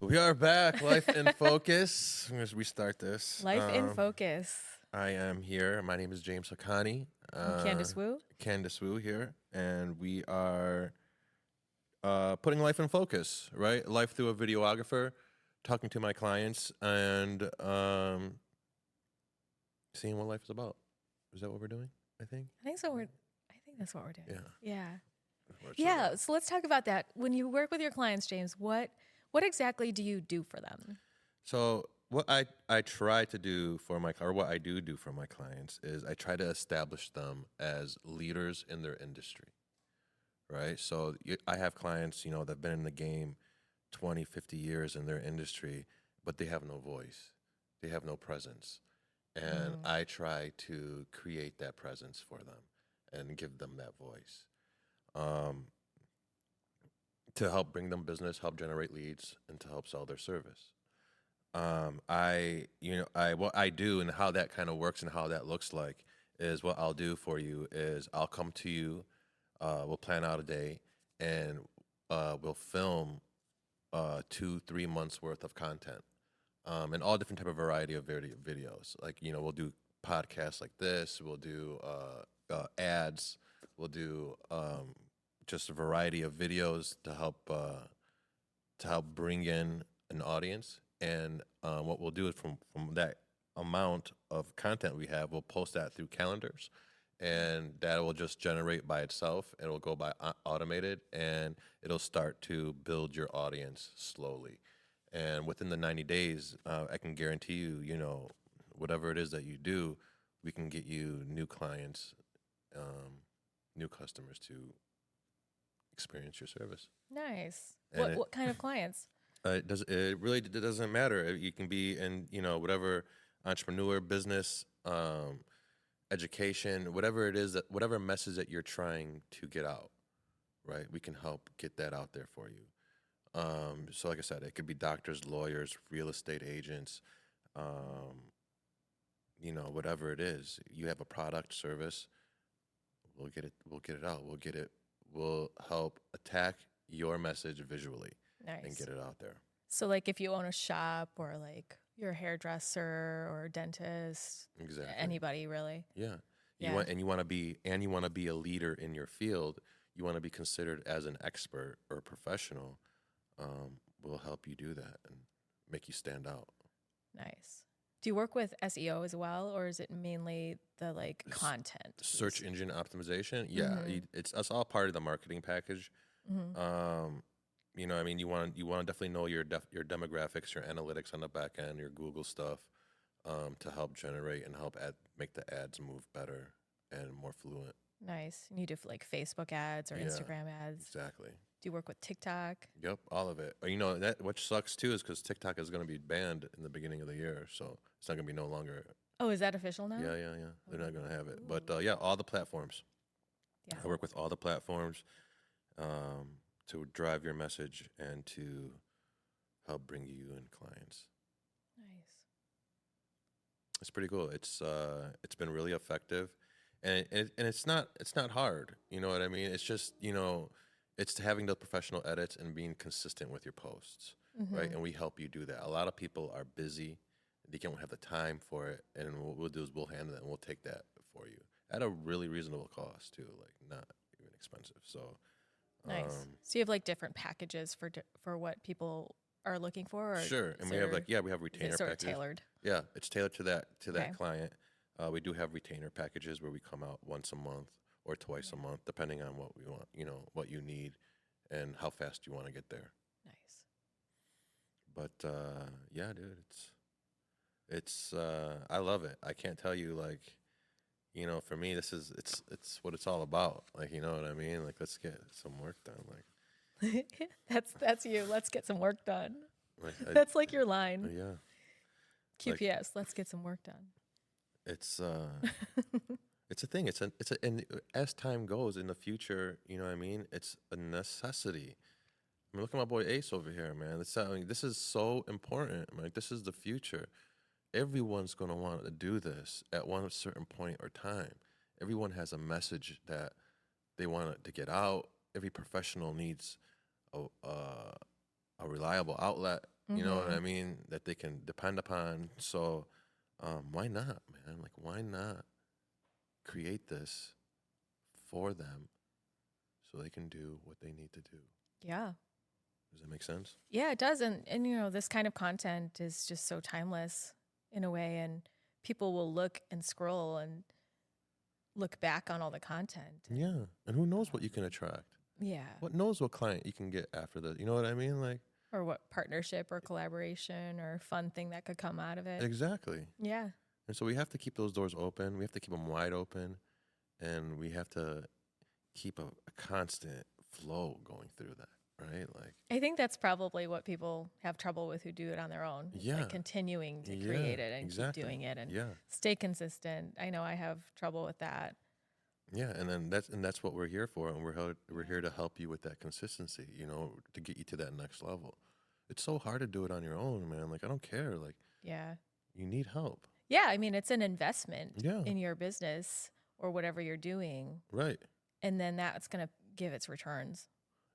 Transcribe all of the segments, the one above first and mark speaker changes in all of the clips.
Speaker 1: We are back. Life in Focus. As we start this.
Speaker 2: Life in Focus.
Speaker 1: I am here. My name is James Hakkany.
Speaker 2: I'm Candice Wu.
Speaker 1: Candice Wu here. And we are putting life in focus, right? Life through a videographer, talking to my clients, and seeing what life is about. Is that what we're doing? I think
Speaker 2: I think that's what we're doing.
Speaker 1: Yeah.
Speaker 2: Yeah. So let's talk about that. When you work with your clients, James, what exactly do you do for them?
Speaker 1: So what I try to do for what I do for my clients is I try to establish them as leaders in their industry, right? So I have clients, that have been in the game 20, 50 years in their industry, but they have no voice. They have no presence. And I try to create that presence for them and give them that voice. To help bring them business, help generate leads, and to help sell their service. What I do and how that kind of works and how that looks like is what I'll do for you is I'll come to you, we'll plan out a day, and we'll film 2-3 months worth of content, and all different type of variety of videos. Like, we'll do podcasts like this, we'll do ads, we'll do just a variety of videos to help bring in an audience. And what we'll do is from that amount of content we have, we'll post that through calendars, and that will just generate by itself. It'll go by automated, and it'll start to build your audience slowly. And within the 90 days, I can guarantee you, whatever it is that you do, we can get you new clients, new customers to experience your service.
Speaker 2: Nice. What kind of clients?
Speaker 1: It doesn't matter. You can be in whatever entrepreneur, business, education, whatever it is, whatever message that you're trying to get out, right? We can help get that out there for you. So like I said, it could be doctors, lawyers, real estate agents, whatever it is. You have a product, service, we'll get it out. We'll help attack your message visually.
Speaker 2: Nice.
Speaker 1: And get it out there.
Speaker 2: So like if you own a shop or like you're a hairdresser or a dentist,
Speaker 1: exactly,
Speaker 2: anybody really.
Speaker 1: Yeah. You want to be a leader in your field. You want to be considered as an expert or a professional. We'll help you do that and make you stand out.
Speaker 2: Nice. Do you work with SEO as well, or is it mainly the content?
Speaker 1: Search engine optimization? Yeah, it's all part of the marketing package. You want to definitely know your demographics, your analytics on the back end, your Google stuff, to help generate and help make the ads move better and more fluent.
Speaker 2: Nice. And you do Facebook ads or Instagram ads.
Speaker 1: Exactly.
Speaker 2: Do you work with TikTok?
Speaker 1: Yep, all of it. That what sucks too is because TikTok is going to be banned in the beginning of the year, so it's not going to be no longer.
Speaker 2: Oh, is that official now?
Speaker 1: Yeah. They're not going to have it, but all the platforms.
Speaker 2: Yeah.
Speaker 1: I work with all the platforms to drive your message and to help bring you in clients.
Speaker 2: Nice.
Speaker 1: It's pretty cool. It's been really effective, and it's not hard. You know what I mean? It's just it's having the professional edits and being consistent with your posts, right? And we help you do that. A lot of people are busy; they don't have the time for it, and what we'll do is we'll handle it and we'll take that for you at a really reasonable cost too, not even expensive. So.
Speaker 2: Nice. So you have different packages for what people are looking for? Or
Speaker 1: sure. And we have retainer
Speaker 2: sort
Speaker 1: packages.
Speaker 2: Of tailored?
Speaker 1: Yeah, it's tailored to that client. We do have retainer packages where we come out once a month or twice a month, depending on what we want, what you need and how fast you want to get there.
Speaker 2: Nice.
Speaker 1: But dude, it's I love it. I can't tell you for me, it's what it's all about. You know what I mean? Let's get some work done.
Speaker 2: That's you. Let's get some work done. That's your line.
Speaker 1: Yeah.
Speaker 2: QPS. Let's get some work done.
Speaker 1: It's it's a thing. And as time goes in the future, you know what I mean? It's a necessity. I mean, look at my boy Ace over here, man. This is so important. This is the future. Everyone's going to want to do this at one certain point or time. Everyone has a message that they want to get out. Every professional needs a reliable outlet, You know what
Speaker 2: Mm-hmm.
Speaker 1: I mean? That they can depend upon. So why not, man? Like, why not create this for them so they can do what they need to do?
Speaker 2: Yeah.
Speaker 1: Does that make sense?
Speaker 2: Yeah, it does. And this kind of content is just so timeless in a way. And people will look and scroll and look back on all the content. And,
Speaker 1: Yeah. And who knows what you can attract?
Speaker 2: yeah.
Speaker 1: What knows what client you can get after this? You know what I mean? Like,
Speaker 2: Or what partnership or collaboration or fun thing that could come out of it.
Speaker 1: exactly.
Speaker 2: Yeah.
Speaker 1: And so we have to keep those doors open. We have to keep them wide open. And we have to keep a constant flow going through that, right? Like,
Speaker 2: I think that's probably what people have trouble with who do it on their own. It's
Speaker 1: yeah.
Speaker 2: like continuing to
Speaker 1: Yeah,
Speaker 2: create it and
Speaker 1: exactly.
Speaker 2: keep doing it and
Speaker 1: Yeah.
Speaker 2: stay consistent. I know I have trouble with that.
Speaker 1: Yeah, and then that's what we're here for, and we're here to help you with that consistency, you know, to get you to that next level. It's so hard to do it on your own, man. Like, I don't care. Like,
Speaker 2: Yeah.
Speaker 1: you need help.
Speaker 2: Yeah. I mean, it's an investment
Speaker 1: Yeah.
Speaker 2: in your business or whatever you're doing.
Speaker 1: Right.
Speaker 2: And then that's going to give its returns.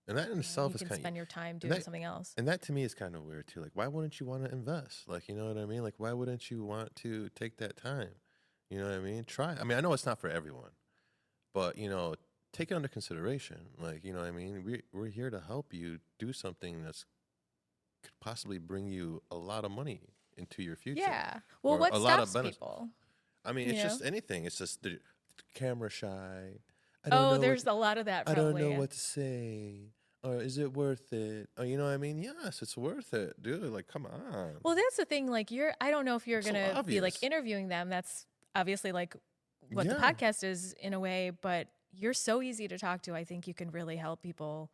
Speaker 1: And that in
Speaker 2: You
Speaker 1: itself is
Speaker 2: can
Speaker 1: kind
Speaker 2: spend your time
Speaker 1: and
Speaker 2: doing
Speaker 1: that
Speaker 2: something else.
Speaker 1: and that to me is kind of weird too. Like, why wouldn't you want to invest? Like, you know what I mean? Like, why wouldn't you want to take that time? You know what I mean? Try. I mean, I know it's not for everyone, but you know, take it under consideration. Like, you know what I mean? We're here to help you do something that's could possibly bring you a lot of money into your future.
Speaker 2: Yeah. Well,
Speaker 1: Or
Speaker 2: what
Speaker 1: a lot of
Speaker 2: stops
Speaker 1: benefits.
Speaker 2: people?
Speaker 1: I mean,
Speaker 2: You
Speaker 1: it's
Speaker 2: know?
Speaker 1: just anything. It's just the camera shy.
Speaker 2: Oh, there's a lot of that
Speaker 1: I don't
Speaker 2: probably.
Speaker 1: know
Speaker 2: Yeah.
Speaker 1: what to say. Or is it worth it? Or you know what I mean? Yes, it's worth it, dude. Like, come on.
Speaker 2: Well, that's the thing. Like, I don't know if you're
Speaker 1: It's so
Speaker 2: going to be like
Speaker 1: obvious.
Speaker 2: interviewing them. That's obviously like what the
Speaker 1: Yeah.
Speaker 2: podcast is in a way, but you're so easy to talk to. I think you can really help people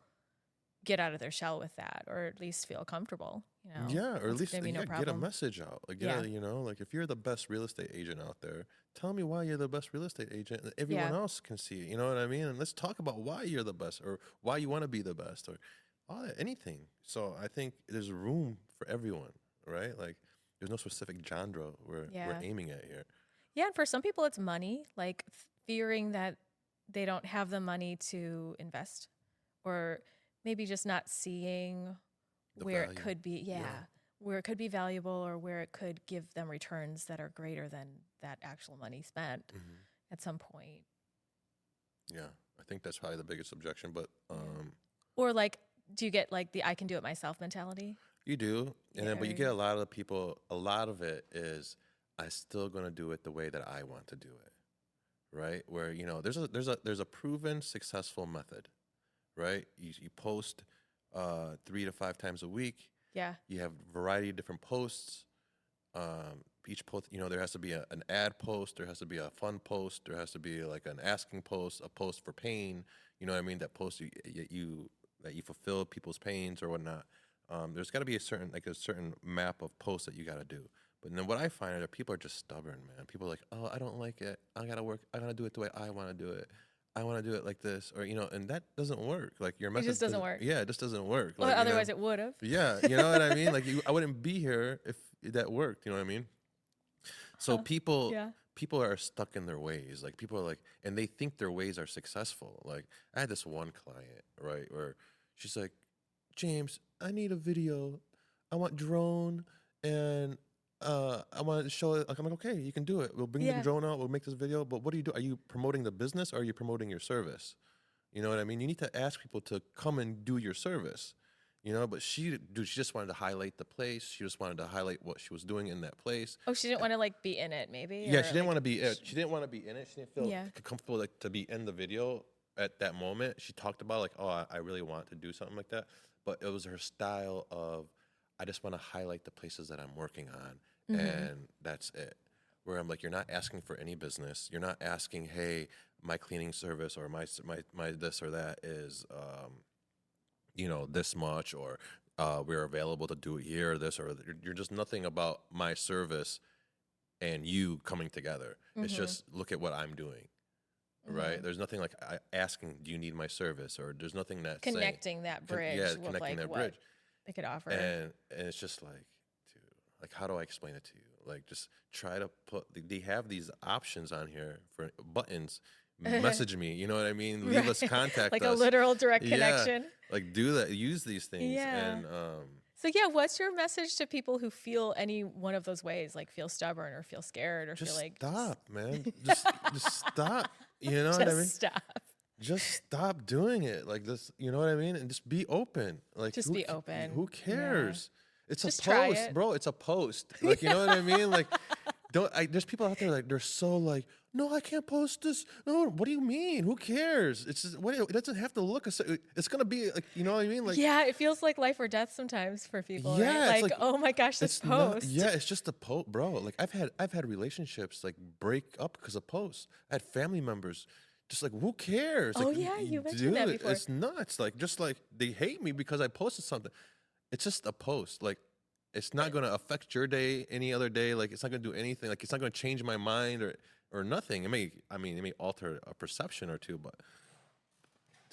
Speaker 2: get out of their shell with that, or at least feel comfortable. You know,
Speaker 1: Yeah, or at
Speaker 2: That's
Speaker 1: least
Speaker 2: gonna be no
Speaker 1: get a
Speaker 2: problem.
Speaker 1: message out. Like,
Speaker 2: Yeah.
Speaker 1: you know, like if you're the best real estate agent out there, tell me why you're the best real estate agent, and everyone
Speaker 2: Yeah.
Speaker 1: else can see it. You know what I mean? And let's talk about why you're the best, or why you want to be the best, or all that, anything. So I think there's room for everyone, right? Like, there's no specific genre we're
Speaker 2: Yeah.
Speaker 1: aiming at here.
Speaker 2: Yeah, and for some people, it's money, like fearing that they don't have the money to invest, or maybe just not seeing
Speaker 1: The
Speaker 2: where
Speaker 1: value.
Speaker 2: it could be. Yeah. Where it could be valuable, or where it could give them returns that are greater than that actual money spent
Speaker 1: Mhm.
Speaker 2: at some point.
Speaker 1: Yeah, I think that's probably the biggest objection. But
Speaker 2: Or like, do you get like the I can do it myself mentality?
Speaker 1: you do, and then but you
Speaker 2: Yeah.
Speaker 1: get a lot of the people. A lot of it is I still gonna do it the way that I want to do it, right? Where you know there's a proven successful method, right? You post 3 to 5 times a week.
Speaker 2: Yeah.
Speaker 1: You have a variety of different posts. Each post, you know, there has to be an ad post, there has to be a fun post, there has to be like an asking post, a post for pain. You know what I mean? That post you that you fulfill people's pains or whatnot. There's got to be a certain map of posts that you got to do. But then what I find is that people are just stubborn, man. People are like, oh, I don't like it. I gotta do it the way I want to do it. I want to do it like this, or you know, and that doesn't work. Like your method
Speaker 2: just doesn't work.
Speaker 1: Yeah, it just doesn't work.
Speaker 2: Well,
Speaker 1: Like, you know,
Speaker 2: otherwise it would have.
Speaker 1: yeah, you know what I mean? Like I wouldn't be here if that worked, you know what I mean? So
Speaker 2: Huh. Yeah.
Speaker 1: people are stuck in their ways. Like people are like, and they think their ways are successful. Like I had this one client, right, where she's like, James, I need a video. I want drone and I want to show it. Like I'm like, okay, you can do it. We'll bring the
Speaker 2: Yeah.
Speaker 1: drone out. We'll make this video. But what do you do? Are you promoting the business or are you promoting your service? You know what I mean? You need to ask people to come and do your service. You know, but she just wanted to highlight the place. She just wanted to highlight what she was doing in that place.
Speaker 2: Oh, she didn't want to like be in it, maybe.
Speaker 1: Yeah,
Speaker 2: or,
Speaker 1: she didn't
Speaker 2: like,
Speaker 1: want to be. She didn't want to be in it. She didn't feel
Speaker 2: Yeah.
Speaker 1: comfortable like to be in the video at that moment. She talked about like, oh, I really want to do something like that. But it was her style of, I just want to highlight the places that I'm working on, and that's it. Where I'm like, you're not asking for any business. You're not asking, hey, my cleaning service or my this or that is, you know, this much, or we're available to do it here, this or you're just nothing about my service and you coming together. It's just look at what I'm doing, right? There's nothing like asking, do you need my service, or there's nothing that's saying,
Speaker 2: connecting that bridge with
Speaker 1: connecting
Speaker 2: like
Speaker 1: that
Speaker 2: what
Speaker 1: bridge,
Speaker 2: they could offer.
Speaker 1: and it's just like, dude, like how do I explain it to you? Like just try to put. They have these options on here for buttons. Message me, you know what I mean? Leave us,
Speaker 2: Right.
Speaker 1: contact
Speaker 2: like
Speaker 1: us.
Speaker 2: a literal direct
Speaker 1: Yeah.
Speaker 2: connection.
Speaker 1: Like do that, use these things,
Speaker 2: Yeah.
Speaker 1: and
Speaker 2: So yeah, what's your message to people who feel any one of those ways, like feel stubborn or feel scared or feel
Speaker 1: Just
Speaker 2: like
Speaker 1: stop, man. Just stop. You know what I mean?
Speaker 2: just stop.
Speaker 1: Just stop doing it. Like this, you know what I mean? And just be open. Like
Speaker 2: Just be open.
Speaker 1: who
Speaker 2: Yeah.
Speaker 1: cares? It's a
Speaker 2: Just try
Speaker 1: post,
Speaker 2: it.
Speaker 1: bro. It's a post. Like, you know what I mean? Like, there's people out there like they're so like, no, I can't post this. No, what do you mean? Who cares? It's just it doesn't have to look it's gonna be like, you know what I mean? Like,
Speaker 2: Yeah, it feels like life or death sometimes for people, right?
Speaker 1: yeah, it's
Speaker 2: Like,
Speaker 1: like
Speaker 2: oh my gosh, this
Speaker 1: it's not,
Speaker 2: post.
Speaker 1: yeah, it's just a post, bro. Like I've had relationships like break up because of posts. I had family members just like, who cares?
Speaker 2: Oh
Speaker 1: Like,
Speaker 2: yeah, you mentioned
Speaker 1: dude,
Speaker 2: that before.
Speaker 1: it's nuts. Like, just like they hate me because I posted something. It's just a post. Like, it's not gonna affect your day any other day. Like, it's not gonna do anything. Like, it's not gonna change my mind or nothing. It may alter a perception or two, but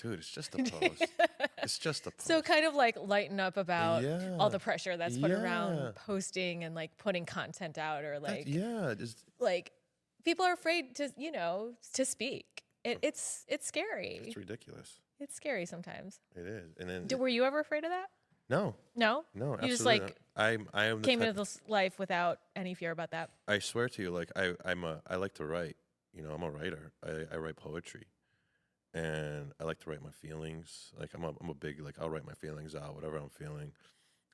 Speaker 1: dude, it's just a post. It's just a
Speaker 2: So
Speaker 1: post.
Speaker 2: kind of like lighten up about all
Speaker 1: Yeah.
Speaker 2: the pressure that's put
Speaker 1: Yeah.
Speaker 2: around posting and like putting content out or like
Speaker 1: Yeah, just
Speaker 2: like people are afraid to, to speak. It's scary.
Speaker 1: it's ridiculous.
Speaker 2: It's scary sometimes.
Speaker 1: It is. And then
Speaker 2: Were you ever afraid of that?
Speaker 1: no,
Speaker 2: No?
Speaker 1: no,
Speaker 2: You just
Speaker 1: absolutely
Speaker 2: like
Speaker 1: not. I am the
Speaker 2: came
Speaker 1: type.
Speaker 2: into this life without any fear about that.
Speaker 1: I swear to you, like I like to write. You know, I'm a writer. I write poetry, and I like to write my feelings. Like I'm a big like I'll write my feelings out, whatever I'm feeling.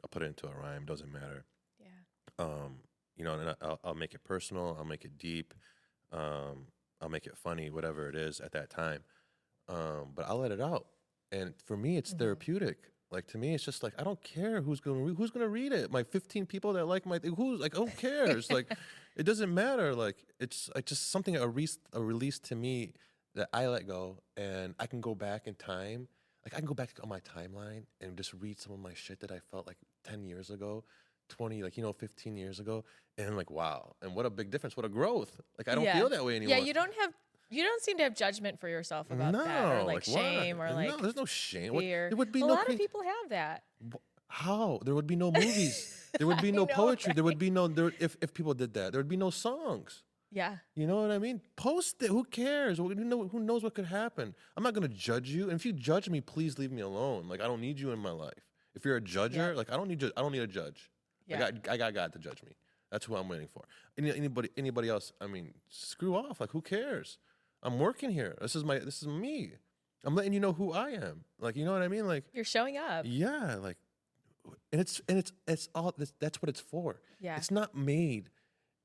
Speaker 1: I'll put it into a rhyme. Doesn't matter.
Speaker 2: Yeah.
Speaker 1: You know, and I'll make it personal. I'll make it deep. I'll make it funny, whatever it is at that time. But I'll let it out, and for me, it's therapeutic. Like to me, it's just like I don't care who's gonna read it. My 15 people that like my thing, who's like who cares? Like it doesn't matter. Like it's like just something a release to me that I let go, and I can go back in time. Like I can go back on my timeline and just read some of my shit that I felt like 10 years ago, 20, like 15 years ago, and like wow, and what a big difference, what a growth. Like I don't feel that way anymore.
Speaker 2: Yeah, you don't seem to have judgment for yourself about that or
Speaker 1: No,
Speaker 2: like
Speaker 1: why?
Speaker 2: shame or like
Speaker 1: No, there's no shame. What,
Speaker 2: fear.
Speaker 1: there would be
Speaker 2: A
Speaker 1: no
Speaker 2: lot of people have that.
Speaker 1: how? There would be no movies. There would be no
Speaker 2: know,
Speaker 1: poetry. There would be no if people did that. There would be no songs.
Speaker 2: Yeah.
Speaker 1: You know what I mean? Post it. Who cares? Who knows what could happen? I'm not gonna judge you. And if you judge me, please leave me alone. Like I don't need you in my life. If you're a judger, like I don't need a judge.
Speaker 2: Yeah.
Speaker 1: I got God to judge me. That's who I'm waiting for. Anybody else? I mean, screw off. Like who cares? I'm working here. This is me. I'm letting you know who I am. Like you know what I mean? Like
Speaker 2: You're showing up.
Speaker 1: yeah. Like and it's all that's what it's for.
Speaker 2: Yeah.
Speaker 1: It's not made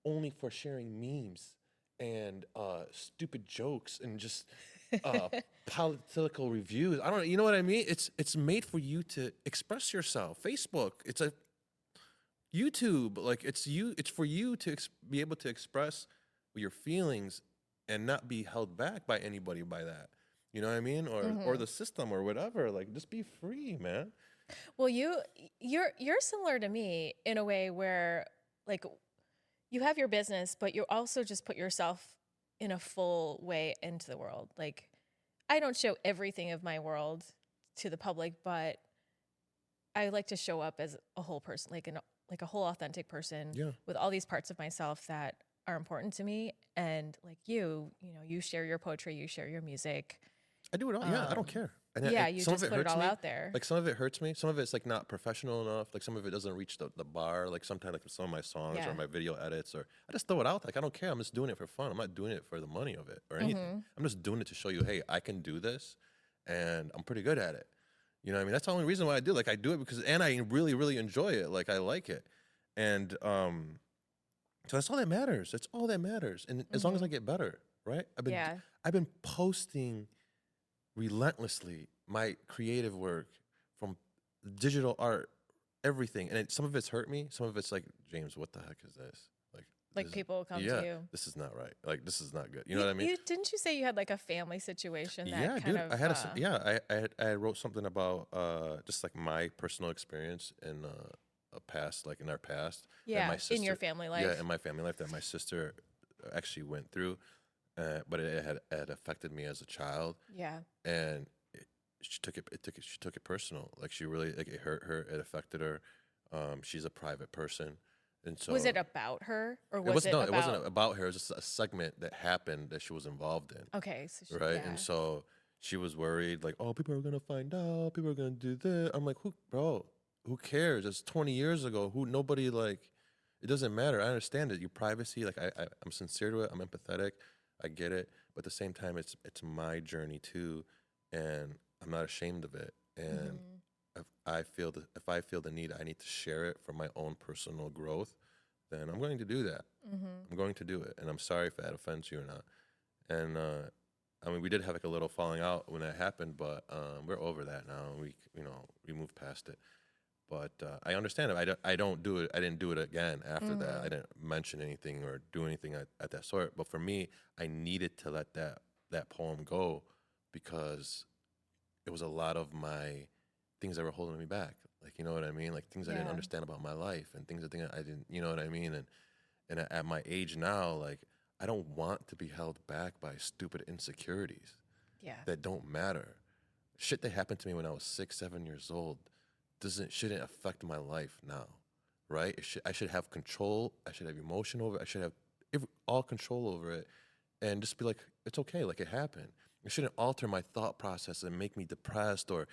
Speaker 1: only for sharing memes and stupid jokes and just political reviews. I don't. You know what I mean? It's made for you to express yourself. Facebook. It's a YouTube. Like it's for you to be able to express your feelings and not be held back by anybody by that. You know what I mean? Or the system or whatever. Like just be free, man.
Speaker 2: Well, you're similar to me in a way where like you have your business, but you also just put yourself in a full way into the world. Like I don't show everything of my world to the public, but I like to show up as a whole person, like a whole authentic person with all these parts of myself that are important to me. And like you share your poetry, you share your music.
Speaker 1: I do it all. Yeah, I don't care. And
Speaker 2: You
Speaker 1: some
Speaker 2: just
Speaker 1: of it
Speaker 2: put it
Speaker 1: hurts
Speaker 2: all
Speaker 1: me.
Speaker 2: out there.
Speaker 1: Like some of it hurts me. Some of it's like not professional enough. Like some of it doesn't reach the bar. Like sometimes like some of my songs or my video edits or I just throw it out. Like I don't care. I'm just doing it for fun. I'm not doing it for the money of it or anything. I'm just doing it to show you, hey, I can do this, and I'm pretty good at it. You know what I mean? That's the only reason why I do. Like I do it because and I really really enjoy it. Like I like it, and so that's all that matters. That's all that matters. And as long as I get better, right? I've been posting relentlessly my creative work from digital art, everything. And some of it's hurt me. Some of it's like, James, what the heck is this?
Speaker 2: Like people come to you.
Speaker 1: This is not right. Like this is not good. You know what I mean?
Speaker 2: Didn't you say you had like a family situation that
Speaker 1: Yeah,
Speaker 2: kind
Speaker 1: dude.
Speaker 2: of
Speaker 1: I had I wrote something about just like my personal experience in a past, like in our past. that my
Speaker 2: in your family life.
Speaker 1: Yeah, in my family life that my sister actually went through, but it had affected me as a child.
Speaker 2: Yeah.
Speaker 1: And she took it personal. Like she really like it hurt her. It affected her. She's a private person, and so
Speaker 2: Was it about her or
Speaker 1: it
Speaker 2: was it
Speaker 1: no,
Speaker 2: about?
Speaker 1: it wasn't about her. It was just a segment that happened that she was involved in.
Speaker 2: Okay, so
Speaker 1: Right,
Speaker 2: yeah.
Speaker 1: and so she was worried, like, oh, people are gonna find out. People are gonna do this. I'm like, who, bro? Who cares? It's 20 years ago. Who nobody like. It doesn't matter. I understand it. Your privacy. Like I'm sincere to it. I'm empathetic. I get it. But at the same time, it's my journey too, and I'm not ashamed of it. And
Speaker 2: Mm-hmm.
Speaker 1: if I feel the need, I need to share it for my own personal growth. Then I'm going to do that.
Speaker 2: Mm-hmm.
Speaker 1: I'm going to do it. And I'm sorry if that offends you or not. And I mean, we did have like a little falling out when that happened, but we're over that now. We moved past it. But I understand it. I don't do it. I didn't do it again after that.
Speaker 2: Mm-hmm.
Speaker 1: I didn't mention anything or do anything at that sort. But for me, I needed to let that poem go because it was a lot of my things that were holding me back. Like, you know what I mean? Like things I didn't
Speaker 2: Yeah.
Speaker 1: understand about my life and things I didn't, you know what I mean? And at my age now, like I don't want to be held back by stupid insecurities
Speaker 2: Yeah.
Speaker 1: that don't matter. Shit that happened to me when I was 6, 7 years old shouldn't affect my life now, right? I should have control. I should have emotion over it. I should have all control over it, and just be like, it's okay, like it happened. It shouldn't alter my thought process and make me depressed or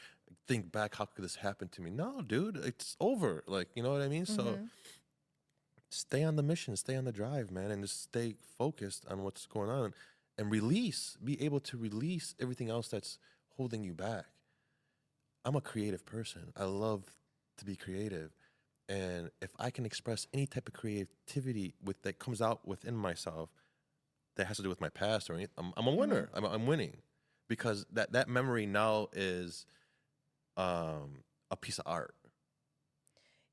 Speaker 1: think back, how could this happen to me? No, dude, it's over. Like, you know what I mean? So
Speaker 2: Mm-hmm.
Speaker 1: stay on the mission, stay on the drive, man, and just stay focused on what's going on and be able to release everything else that's holding you back. I'm a creative person. I love to be creative. And if I can express any type of creativity that comes out within myself that has to do with my past or anything, I'm a
Speaker 2: Mm-hmm.
Speaker 1: winner. I'm winning because that memory now is a piece of art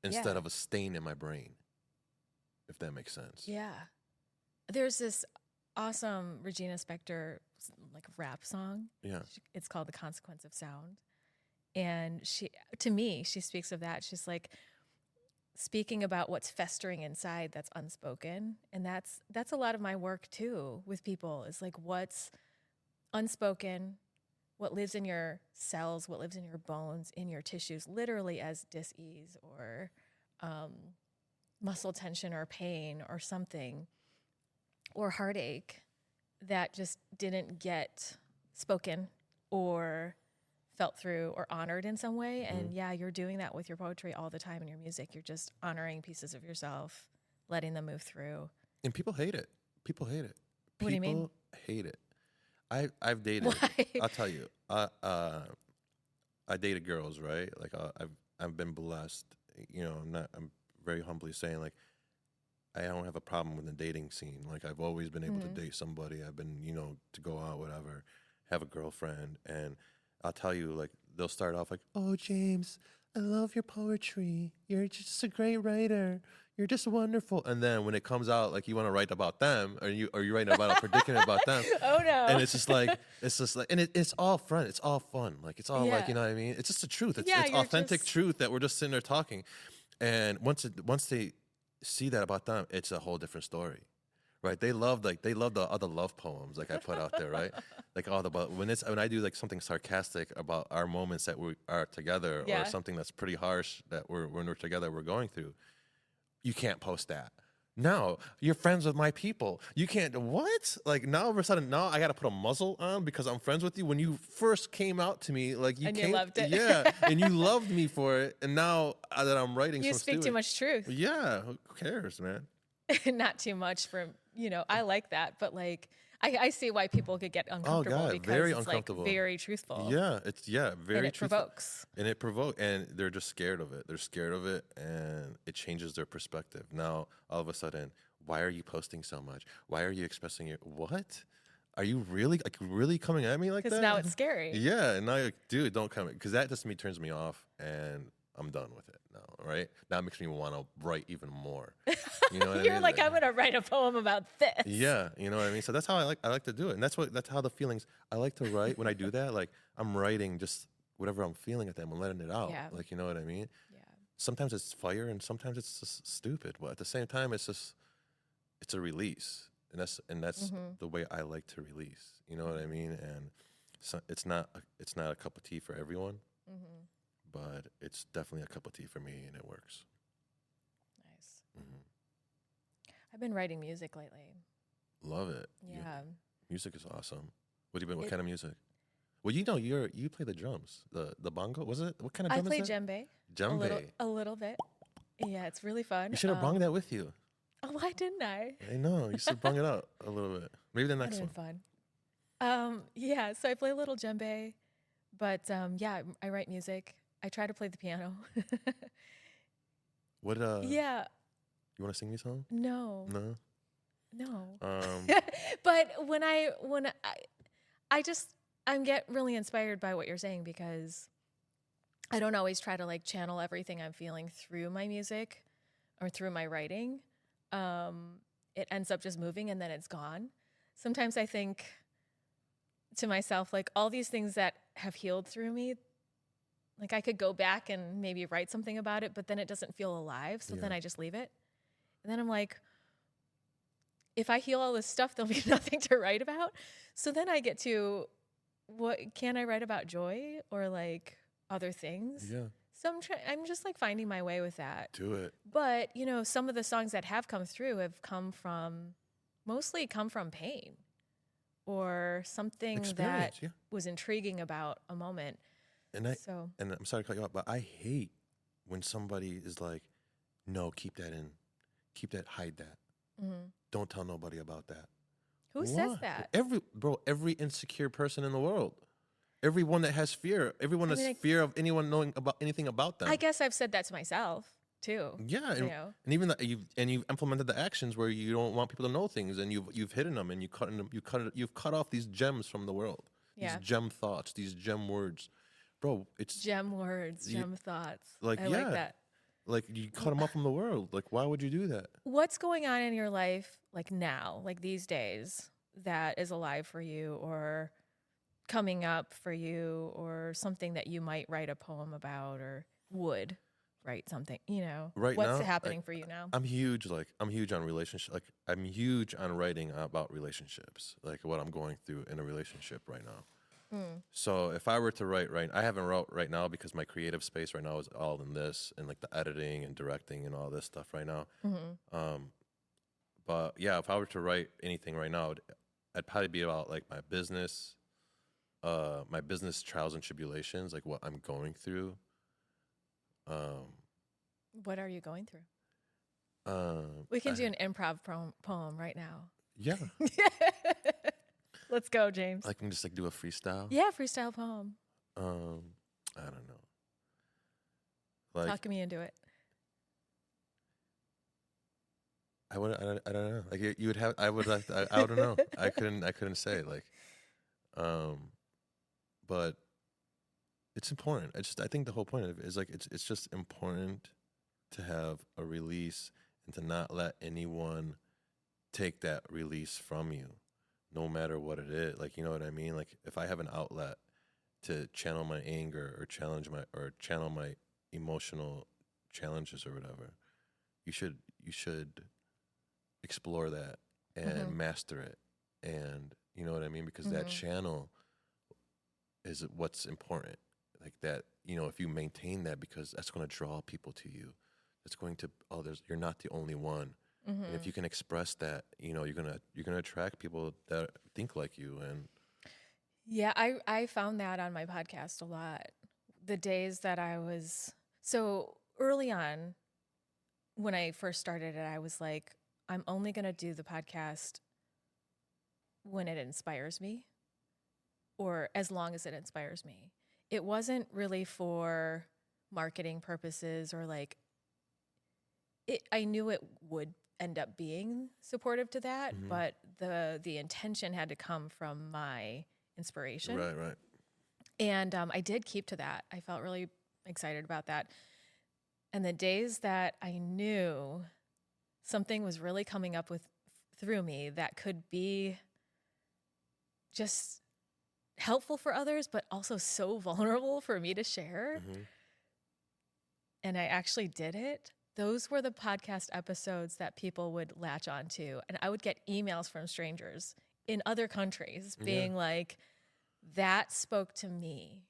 Speaker 1: instead
Speaker 2: Yeah.
Speaker 1: of a stain in my brain, if that makes sense.
Speaker 2: Yeah. There's this awesome Regina Spektor like rap song.
Speaker 1: Yeah.
Speaker 2: It's called The Consequence of Sound. And to me, she speaks of that. She's like speaking about what's festering inside that's unspoken. And that's a lot of my work too with people is like what's unspoken, what lives in your cells, what lives in your bones, in your tissues, literally as dis-ease or um, muscle tension or pain or something or heartache that just didn't get spoken or felt through or honored in some way.
Speaker 1: Hmm.
Speaker 2: And yeah, you're doing that with your poetry all the time in your music. You're just honoring pieces of yourself, letting them move through.
Speaker 1: And people hate it. People hate it.
Speaker 2: What do you mean?
Speaker 1: People hate it. I've dated.
Speaker 2: Why?
Speaker 1: I'll tell you. I dated girls, right? Like I've been blessed. You know, I'm very humbly saying like I don't have a problem with the dating scene. Like I've always been able to
Speaker 2: Mm-hmm.
Speaker 1: date somebody. I've been, to go out, whatever, have a girlfriend, and I'll tell you, like they'll start off like, "Oh, James, I love your poetry. You're just a great writer. You're just wonderful." And then when it comes out, like you want to write about them, or you writing about a predicament about them,
Speaker 2: Oh
Speaker 1: and
Speaker 2: no.
Speaker 1: it's just like, and it's all fun. It's all fun. Like it's all like,
Speaker 2: Yeah.
Speaker 1: you know what I mean? It's just the truth. It's
Speaker 2: Yeah,
Speaker 1: it's
Speaker 2: you're
Speaker 1: authentic
Speaker 2: just
Speaker 1: truth that we're just sitting there talking. And once they see that about them, it's a whole different story, right? They love the other love poems like I put out there, right? Like all the but when I do like something sarcastic about our moments that we are together, or
Speaker 2: yeah.
Speaker 1: something that's pretty harsh that when we're together we're going through, you can't post that. No, you're friends with my people. You can't. What? Like now, all of a sudden, now I got to put a muzzle on because I'm friends with you. When you first came out to me, like you
Speaker 2: And you
Speaker 1: came,
Speaker 2: loved it.
Speaker 1: yeah, and you loved me for it. And now that I'm writing
Speaker 2: You
Speaker 1: some
Speaker 2: speak too
Speaker 1: stupid,
Speaker 2: much truth.
Speaker 1: yeah, who cares, man?
Speaker 2: Not too much for, I like that, but like I see why people could get
Speaker 1: Oh
Speaker 2: uncomfortable
Speaker 1: God,
Speaker 2: because
Speaker 1: very
Speaker 2: it's like
Speaker 1: uncomfortable.
Speaker 2: very truthful
Speaker 1: Yeah,
Speaker 2: and
Speaker 1: very
Speaker 2: it
Speaker 1: truthful,
Speaker 2: provokes.
Speaker 1: and it provoke, and they're just scared of it. They're scared of it, and it changes their perspective. Now, all of a sudden, why are you posting so much? Why are you expressing your what? Are you really coming at me like
Speaker 2: Because
Speaker 1: that?
Speaker 2: now it's scary.
Speaker 1: Yeah, and now you're like, dude, don't come because that just turns me off, and I'm done with it now. Right now, it makes me want to write even more. You know what I
Speaker 2: You're
Speaker 1: mean?
Speaker 2: like, I'm gonna write a poem about this.
Speaker 1: Yeah, you know what I mean? So that's how I like to do it. And that's how the feelings I like to write when I do that. Like I'm writing just whatever I'm feeling at that moment, letting it out.
Speaker 2: Yeah.
Speaker 1: Like, you know what I mean?
Speaker 2: Yeah.
Speaker 1: Sometimes it's fire and sometimes it's just stupid. But at the same time it's a release. And that's
Speaker 2: Mm-hmm.
Speaker 1: the way I like to release. You know what I mean? And so it's not a cup of tea for everyone,
Speaker 2: Mm-hmm.
Speaker 1: but it's definitely a cup of tea for me and it works.
Speaker 2: Nice.
Speaker 1: Hmm.
Speaker 2: I've been writing music lately.
Speaker 1: Love it.
Speaker 2: Yeah.
Speaker 1: Music is awesome. What
Speaker 2: It
Speaker 1: kind of music? Well, you know, you play the drums, the bongo. Was it what kind of
Speaker 2: I
Speaker 1: drum is
Speaker 2: play
Speaker 1: that?
Speaker 2: djembe
Speaker 1: Djembe.
Speaker 2: a little bit. Yeah, it's really
Speaker 1: You
Speaker 2: fun.
Speaker 1: should have brought that with you.
Speaker 2: Oh, why didn't I?
Speaker 1: I know. You should have brought it out a little bit. Maybe the
Speaker 2: That'd
Speaker 1: next
Speaker 2: have
Speaker 1: one.
Speaker 2: been fun. Yeah, so I play a little djembe, but yeah, I write music. I try to play the piano.
Speaker 1: What
Speaker 2: Yeah,
Speaker 1: you want to sing me something?
Speaker 2: no,
Speaker 1: No.
Speaker 2: no.
Speaker 1: Um.
Speaker 2: But I just I'm get really inspired by what you're saying because I don't always try to like channel everything I'm feeling through my music or through my writing. It ends up just moving and then it's gone. Sometimes I think to myself, like all these things that have healed through me, like I could go back and maybe write something about it, but then it doesn't feel alive. So then
Speaker 1: Yeah.
Speaker 2: I just leave it. And then I'm like, if I heal all this stuff, there'll be nothing to write about. So then I get to, what can I write about joy or like other things?
Speaker 1: Yeah.
Speaker 2: So I'm just like finding my way with that.
Speaker 1: Do it.
Speaker 2: But, you know, some of the songs that have come through have mostly come from pain or something that
Speaker 1: Experience. Yeah.
Speaker 2: was intriguing about a moment.
Speaker 1: And
Speaker 2: So,
Speaker 1: and I'm sorry to cut you off, but I hate when somebody is like, "No, keep that in, keep that, hide that.
Speaker 2: mhm.
Speaker 1: Don't tell nobody about that."
Speaker 2: Who says
Speaker 1: Why?
Speaker 2: that?
Speaker 1: Every insecure person in the world, everyone that has fear, everyone
Speaker 2: I
Speaker 1: has
Speaker 2: mean,
Speaker 1: fear of anyone knowing about anything about them.
Speaker 2: I guess I've said that to myself too.
Speaker 1: Yeah,
Speaker 2: You know,
Speaker 1: and even that you've implemented the actions where you don't want people to know things, and you've hidden them, and you've cut off these gems from the world,
Speaker 2: yeah.
Speaker 1: these gem thoughts, these gem words, bro. It's
Speaker 2: Gem words,
Speaker 1: you-
Speaker 2: gem thoughts.
Speaker 1: like
Speaker 2: I
Speaker 1: yeah,
Speaker 2: like that.
Speaker 1: like you cut them off from the world. Like why would you do that?
Speaker 2: What's going on in your life like now, like these days, that is alive for you or coming up for you or something that you might write a poem about or would write something, you know?
Speaker 1: Right
Speaker 2: What's
Speaker 1: now,
Speaker 2: happening for you now?
Speaker 1: I'm huge. Like I'm huge on relationship. Like I'm huge on writing about relationships. Like what I'm going through in a relationship right now. So if I were to I haven't wrote right now because my creative space right now is all in this and like the editing and directing and all this stuff right now. But yeah, if I were to write anything right now, I'd probably be about like my business trials and tribulations, like what I'm going through.
Speaker 2: What are you going through? We can
Speaker 1: I-
Speaker 2: do an improv poem right now.
Speaker 1: Yeah,
Speaker 2: Let's go, James.
Speaker 1: I can just like do a freestyle.
Speaker 2: Yeah, freestyle poem.
Speaker 1: I don't know. Like
Speaker 2: Talk me into it.
Speaker 1: I don't know. Like you would have. I would like. I don't know. I couldn't say like. But it's important. I think the whole point of it is like it's just important to have a release and to not let anyone take that release from you, no matter what it is. Like you know what I mean? Like if I have an outlet to channel my anger or channel my emotional challenges or whatever, you should explore that and master it. And you know what I mean? Because that channel is what's important. Like that, you know, if you maintain that, because that's going to draw people to you. It's going to you're not the only one. And if you can express that, you know, you're gonna attract people that think like you. And
Speaker 2: Yeah, I found that on my podcast a lot. The days that I was so early on when I first started it, I was like, I'm only going to do the podcast when it inspires me or as long as it inspires me. It wasn't really for marketing purposes or like I knew it would end up being supportive to that, but the intention had to come from my inspiration.
Speaker 1: right.
Speaker 2: And I did keep to that. I felt really excited about that. And the days that I knew something was really coming up through me that could be just helpful for others, but also so vulnerable for me to share. And I actually did it. Those were the podcast episodes that people would latch onto. And I would get emails from strangers in other countries being like, that spoke to me.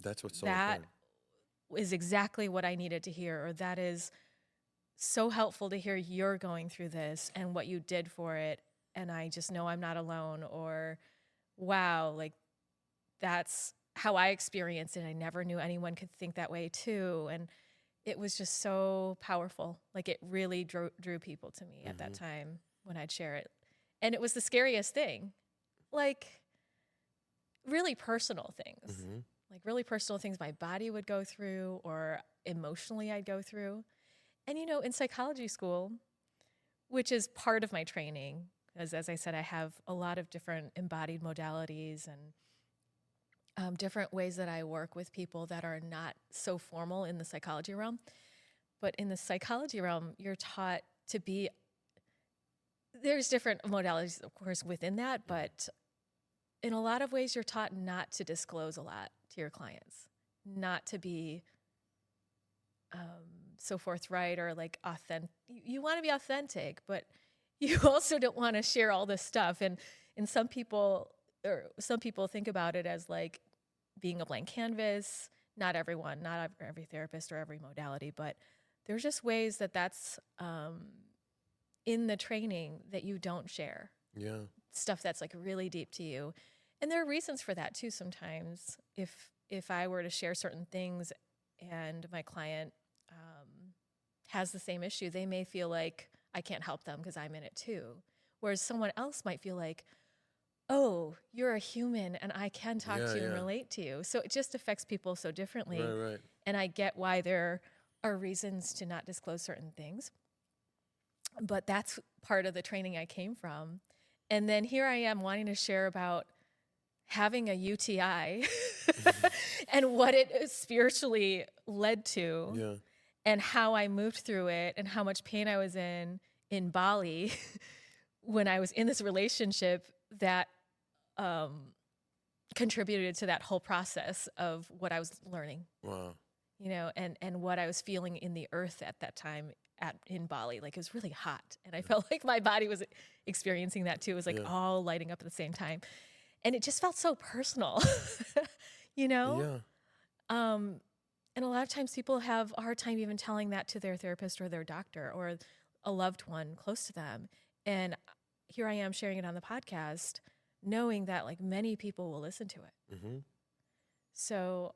Speaker 1: That's what's so
Speaker 2: That
Speaker 1: important.
Speaker 2: is exactly what I needed to hear, or that is so helpful to hear you're going through this and what you did for it. And I just know I'm not alone, or wow, like that's how I experienced it. I never knew anyone could think that way too. And it was just so powerful. Like it really drew people to me at that time when I'd share it. And it was the scariest thing. Like really personal things. Like really personal things my body would go through or emotionally I'd go through. And you know, in psychology school, which is part of my training, as I said, I have a lot of different embodied modalities and different ways that I work with people that are not so formal in the psychology realm. But in the psychology realm, you're taught to be, there's different modalities, of course, within that, but in a lot of ways, you're taught not to disclose a lot to your clients, not to be so forthright or like authentic. You want to be authentic, but you also don't want to share all this stuff. And some people think about it as like being a blank canvas. Not everyone, not every therapist or every modality, but there's just ways that's in the training that you don't share.
Speaker 1: Yeah.
Speaker 2: Stuff that's like really deep to you. And there are reasons for that too sometimes. If I were to share certain things and my client has the same issue, they may feel like I can't help them because I'm in it too. Whereas someone else might feel like, oh, you're a human and I can talk to you and relate to you. So it just affects people so differently.
Speaker 1: Right.
Speaker 2: And I get why there are reasons to not disclose certain things. But that's part of the training I came from. And then here I am wanting to share about having a UTI and what it spiritually led to.
Speaker 1: Yeah.
Speaker 2: And how I moved through it and how much pain I was in Bali when I was in this relationship that contributed to that whole process of what I was learning.
Speaker 1: Wow.
Speaker 2: You know, and what I was feeling in the earth at that time in Bali. Like it was really hot. And I felt like my body was experiencing that too. It was like all lighting up at the same time. And it just felt so personal, you know?
Speaker 1: Yeah.
Speaker 2: And a lot of times people have a hard time even telling that to their therapist or their doctor or a loved one close to them. And here I am sharing it on the podcast, knowing that like many people will listen to it. So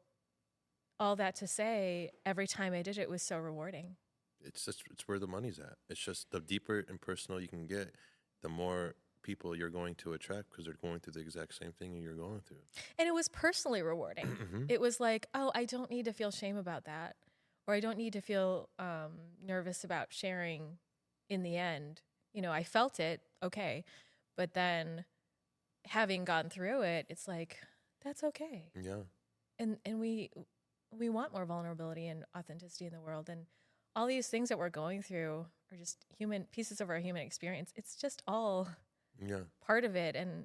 Speaker 2: all that to say, every time I did it was so rewarding.
Speaker 1: It's where the money's at. It's just the deeper and personal you can get, the more people you're going to attract because they're going through the exact same thing you're going through.
Speaker 2: And it was personally rewarding. It was like, oh, I don't need to feel shame about that, or I don't need to feel nervous about sharing in the end. You know, I felt it, okay. But then having gone through it, it's like, that's okay.
Speaker 1: Yeah.
Speaker 2: And we want more vulnerability and authenticity in the world. And all these things that we're going through are just pieces of our human experience. It's just all part of it. And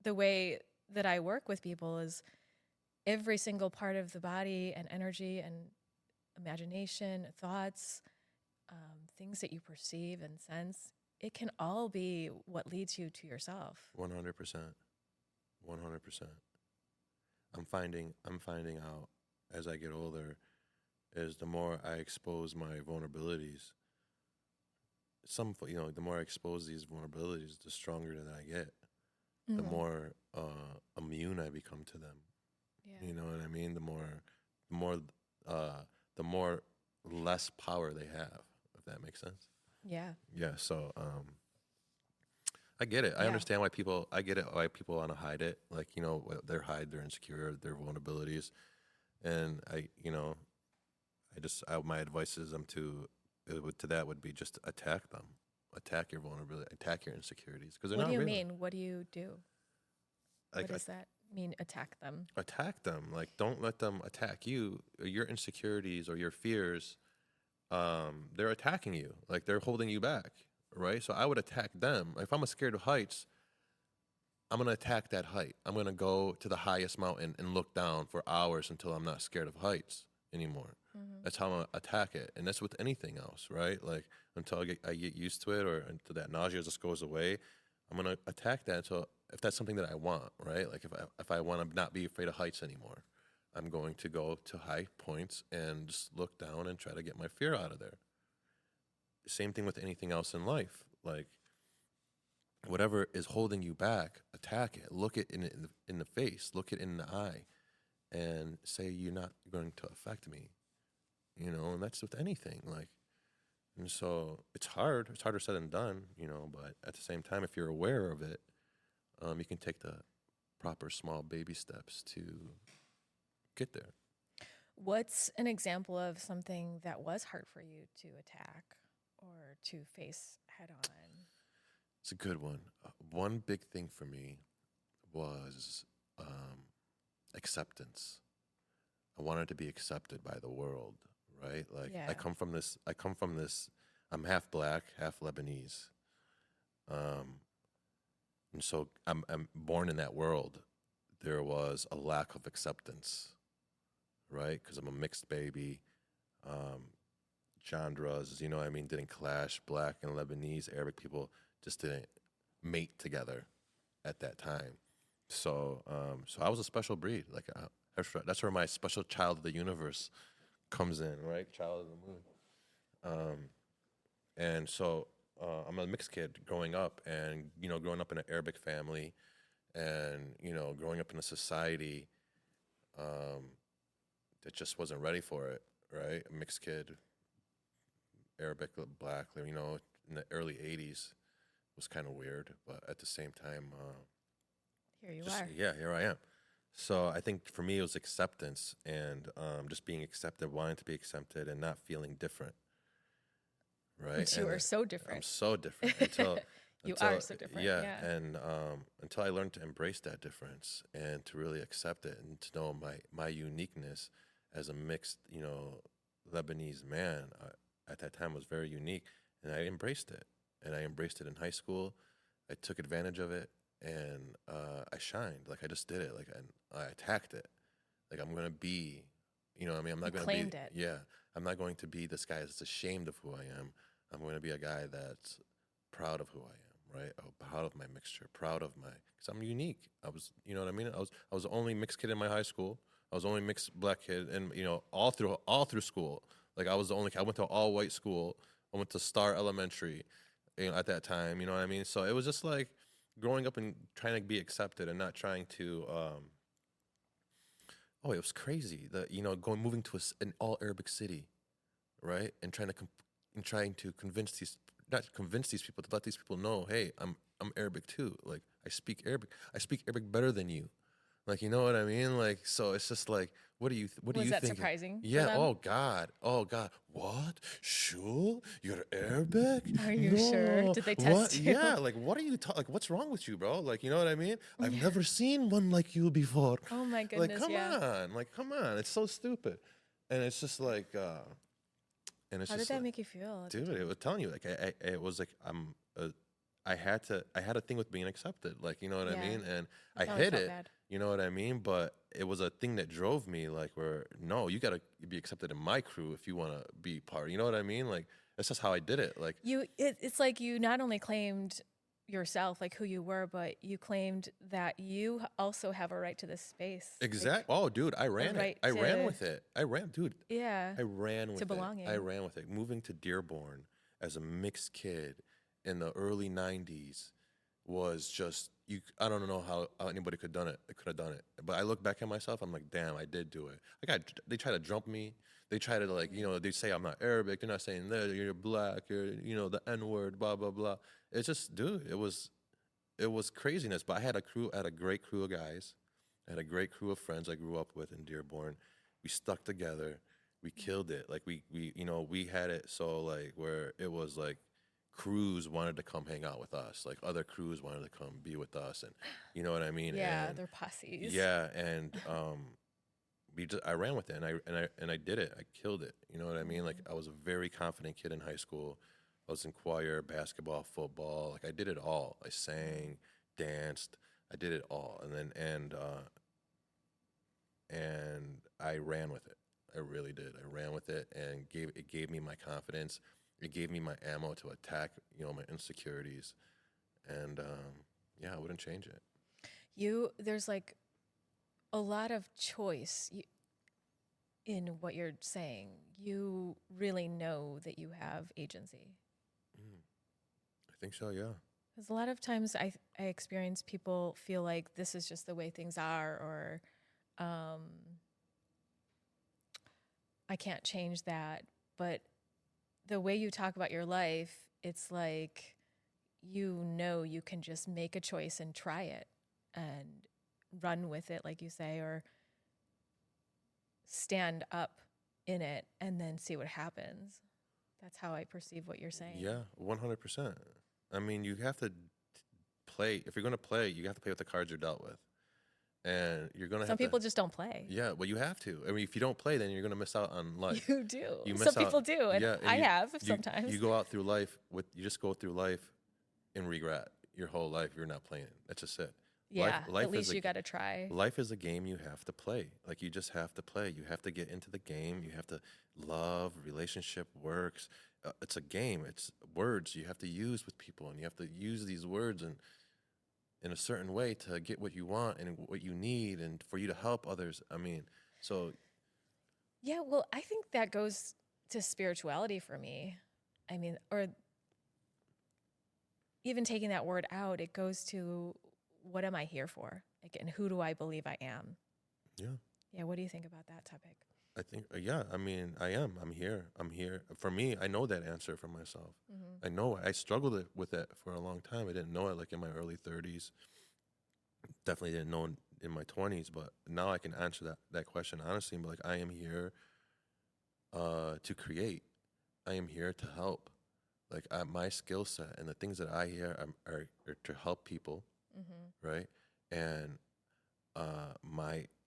Speaker 2: the way that I work with people is every single part of the body and energy and imagination, thoughts, things that you perceive and sense, it can all be what leads you to yourself.
Speaker 1: 100%. 100%. I'm finding out as I get older is the more I expose my vulnerabilities, the more I expose these vulnerabilities, the stronger that I get, the more immune I become to them. Yeah. You know what I mean? The more less power they have, if that makes sense.
Speaker 2: Yeah.
Speaker 1: Yeah. So, I get it. I understand why people want to hide it. Like, they're insecure, their vulnerabilities. And my advice is to that would be just attack them, attack your vulnerability, attack your insecurities. Because
Speaker 2: what do you mean? What do you do?
Speaker 1: Like,
Speaker 2: what does that mean? Attack them.
Speaker 1: Attack them. Like, don't let them attack you. Your insecurities or your fears, they're attacking you. Like, they're holding you back, right? So I would attack them. If I'm scared of heights, I'm going to attack that height. I'm going to go to the highest mountain and look down for hours until I'm not scared of heights anymore. That's how I'm going to attack it. And that's with anything else, right? Like, until I get used to it or until that nausea just goes away, I'm going to attack that until, if that's something that I want, right? Like, if I want to not be afraid of heights anymore, I'm going to go to high points and just look down and try to get my fear out of there. Same thing with anything else in life. Like, whatever is holding you back, attack it. Look it in the face. Look it in the eye, and say you're not going to affect me. And that's with anything. Like, and so it's hard. It's harder said than done. But at the same time, if you're aware of it, you can take the proper small baby steps to get there.
Speaker 2: What's an example of something that was hard for you to attack or to face head on?
Speaker 1: It's a good one. One big thing for me was acceptance. I wanted to be accepted by the world, right? Like
Speaker 2: Yeah.
Speaker 1: I come from this. I'm half black, half Lebanese, and so I'm born in that world. There was a lack of acceptance, right? Because I'm a mixed baby. Um, Genres, what I mean, didn't clash. Black and Lebanese, Arabic people just didn't mate together at that time. So I was a special breed. Like that's where my special child of the universe comes in, right? Child of the moon. And so I'm a mixed kid growing up, and growing up in an Arabic family, and growing up in a society that just wasn't ready for it, right? A mixed kid, Arabic, black, in the early '80s was kind of weird, but at the same time,
Speaker 2: Here you
Speaker 1: just
Speaker 2: are.
Speaker 1: yeah, here I am. So I think for me it was acceptance and just being accepted, wanting to be accepted, and not feeling different, right?
Speaker 2: But you
Speaker 1: And
Speaker 2: are so
Speaker 1: I'm
Speaker 2: different.
Speaker 1: so different until
Speaker 2: You
Speaker 1: until
Speaker 2: are so different.
Speaker 1: yeah,
Speaker 2: Yeah.
Speaker 1: and until I learned to embrace that difference and to really accept it and to know my uniqueness as a mixed Lebanese man. At that time was very unique, and I embraced it. And I embraced it in high school. I took advantage of it, and I shined. Like I just did it. Like I attacked it. Like I'm gonna be, what I mean, I'm
Speaker 2: You
Speaker 1: not gonna be.
Speaker 2: claimed it.
Speaker 1: Yeah, I'm not going to be this guy that's ashamed of who I am. I'm going to be a guy that's proud of who I am. Right, proud of my mixture, proud of because I'm unique. I was, you know what I mean. I was the only mixed kid in my high school. I was the only mixed black kid, and all through school. Like I was the only. I went to an all white school. I went to Star Elementary, at that time. You know what I mean? So it was just like growing up and trying to be accepted and not trying to. Oh, it was crazy. Moving to an all Arabic city, right, and trying to convince these not convince these people to let these people know, hey, I'm Arabic too. Like I speak Arabic. I speak Arabic better than you. Like, you know what I mean? Like, so it's just like, what do
Speaker 2: Was
Speaker 1: you
Speaker 2: that
Speaker 1: think?
Speaker 2: surprising for
Speaker 1: Yeah.
Speaker 2: them?
Speaker 1: Oh God. Oh God. What? Sure? You're Arabic?
Speaker 2: Are you sure?
Speaker 1: No.
Speaker 2: Did they
Speaker 1: What?
Speaker 2: test you?
Speaker 1: Yeah. Like, what are you talking? Like, what's wrong with you, bro? Like, you know what I mean? I've never seen one like you before.
Speaker 2: Oh my
Speaker 1: Like,
Speaker 2: goodness,
Speaker 1: come
Speaker 2: yeah.
Speaker 1: on. Like, come on. It's so stupid. And it's just like, and it's
Speaker 2: How did
Speaker 1: just
Speaker 2: that
Speaker 1: like,
Speaker 2: make you feel at the
Speaker 1: dude, it
Speaker 2: time?
Speaker 1: was telling you, like, it was like, I had a thing with being accepted, like, you know what I
Speaker 2: Yeah.
Speaker 1: mean? And
Speaker 2: I
Speaker 1: I
Speaker 2: probably
Speaker 1: hid
Speaker 2: felt
Speaker 1: it,
Speaker 2: bad.
Speaker 1: you know what I mean? But it was a thing that drove me, like, where, no, you gotta be accepted in my crew if you wanna be part, you know what I mean? Like, that's just how I did it. Like,
Speaker 2: It's like you not only claimed yourself, like who you were, but you claimed that you also have a right to this space. Like
Speaker 1: oh, dude, I
Speaker 2: a
Speaker 1: ran it.
Speaker 2: right
Speaker 1: I ran
Speaker 2: to,
Speaker 1: with it. Dude,
Speaker 2: yeah,
Speaker 1: I ran
Speaker 2: to
Speaker 1: with it. I
Speaker 2: belonging.
Speaker 1: ran with it. Moving to Dearborn as a mixed kid in the early '90s was just you. I don't know how anybody could done it. Could have done it. But I look back at myself. I'm like, damn, I did do it. They try to jump me. They try to like, they say I'm not Arabic. They're not saying that you're black. You're, the N word. Blah blah blah. It's just, dude. It was craziness. But I had a crew. I had a great crew of guys. I had a great crew of friends I grew up with in Dearborn. We stuck together. We killed it. Like we had it so like where it was like crews wanted to come hang out with us. Like other crews wanted to come be with us, and you know what I mean.
Speaker 2: Yeah,
Speaker 1: And
Speaker 2: they're posses.
Speaker 1: yeah, and I ran with it, and I did it. I killed it. You know what I mean? Like I was a very confident kid in high school. I was in choir, basketball, football. Like I did it all. I sang, danced. I did it all, and I ran with it. I really did. I ran with it, and gave me my confidence. It gave me my ammo to attack, my insecurities, and yeah, I wouldn't change it.
Speaker 2: There's like a lot of choice in what you're saying. You really know that you have agency.
Speaker 1: Mm, I think so. Yeah.
Speaker 2: Because a lot of times I experience people feel like this is just the way things are, or um, I can't change that. But the way you talk about your life, it's like you can just make a choice and try it and run with it, like you say, or stand up in it and then see what happens. That's how I perceive what you're saying.
Speaker 1: Yeah, 100%. I mean, you have to play. If you're going to play, you have to play with the cards you're dealt with. And you're going to
Speaker 2: Some
Speaker 1: have to,
Speaker 2: people just don't play.
Speaker 1: yeah, well, you have to. I mean, if you don't play, then you're going to miss out on life.
Speaker 2: You do.
Speaker 1: You miss
Speaker 2: Some
Speaker 1: out.
Speaker 2: people do, and
Speaker 1: Yeah,
Speaker 2: I
Speaker 1: you,
Speaker 2: have
Speaker 1: you,
Speaker 2: sometimes.
Speaker 1: you go out through life you just go through life in regret your whole life. You're not playing. That's just it.
Speaker 2: Yeah,
Speaker 1: Life
Speaker 2: at least you got to try.
Speaker 1: life is a game you have to play. Like, you just have to play. You have to get into the game. You have to love, relationship works. It's a game. It's words you have to use with people, and you have to use these words and in a certain way to get what you want and what you need and for you to help others. I mean, so
Speaker 2: Yeah, well, I think that goes to spirituality for me. I mean, or even taking that word out, it goes to what am I here for? Like, and who do I believe I am?
Speaker 1: yeah.
Speaker 2: Yeah, what do you think about that topic?
Speaker 1: I think, yeah, I mean, I am. I'm here. I'm here. For me, I know that answer for myself.
Speaker 2: Mm-hmm.
Speaker 1: I know it. I struggled with it for a long time. I didn't know it like in my early 30s. Definitely didn't know in my 20s, but now I can answer that question honestly and be like, I am here to create. I am here to help. Like, my skill set and the things that I hear are to help people,
Speaker 2: Mm-hmm.
Speaker 1: right? And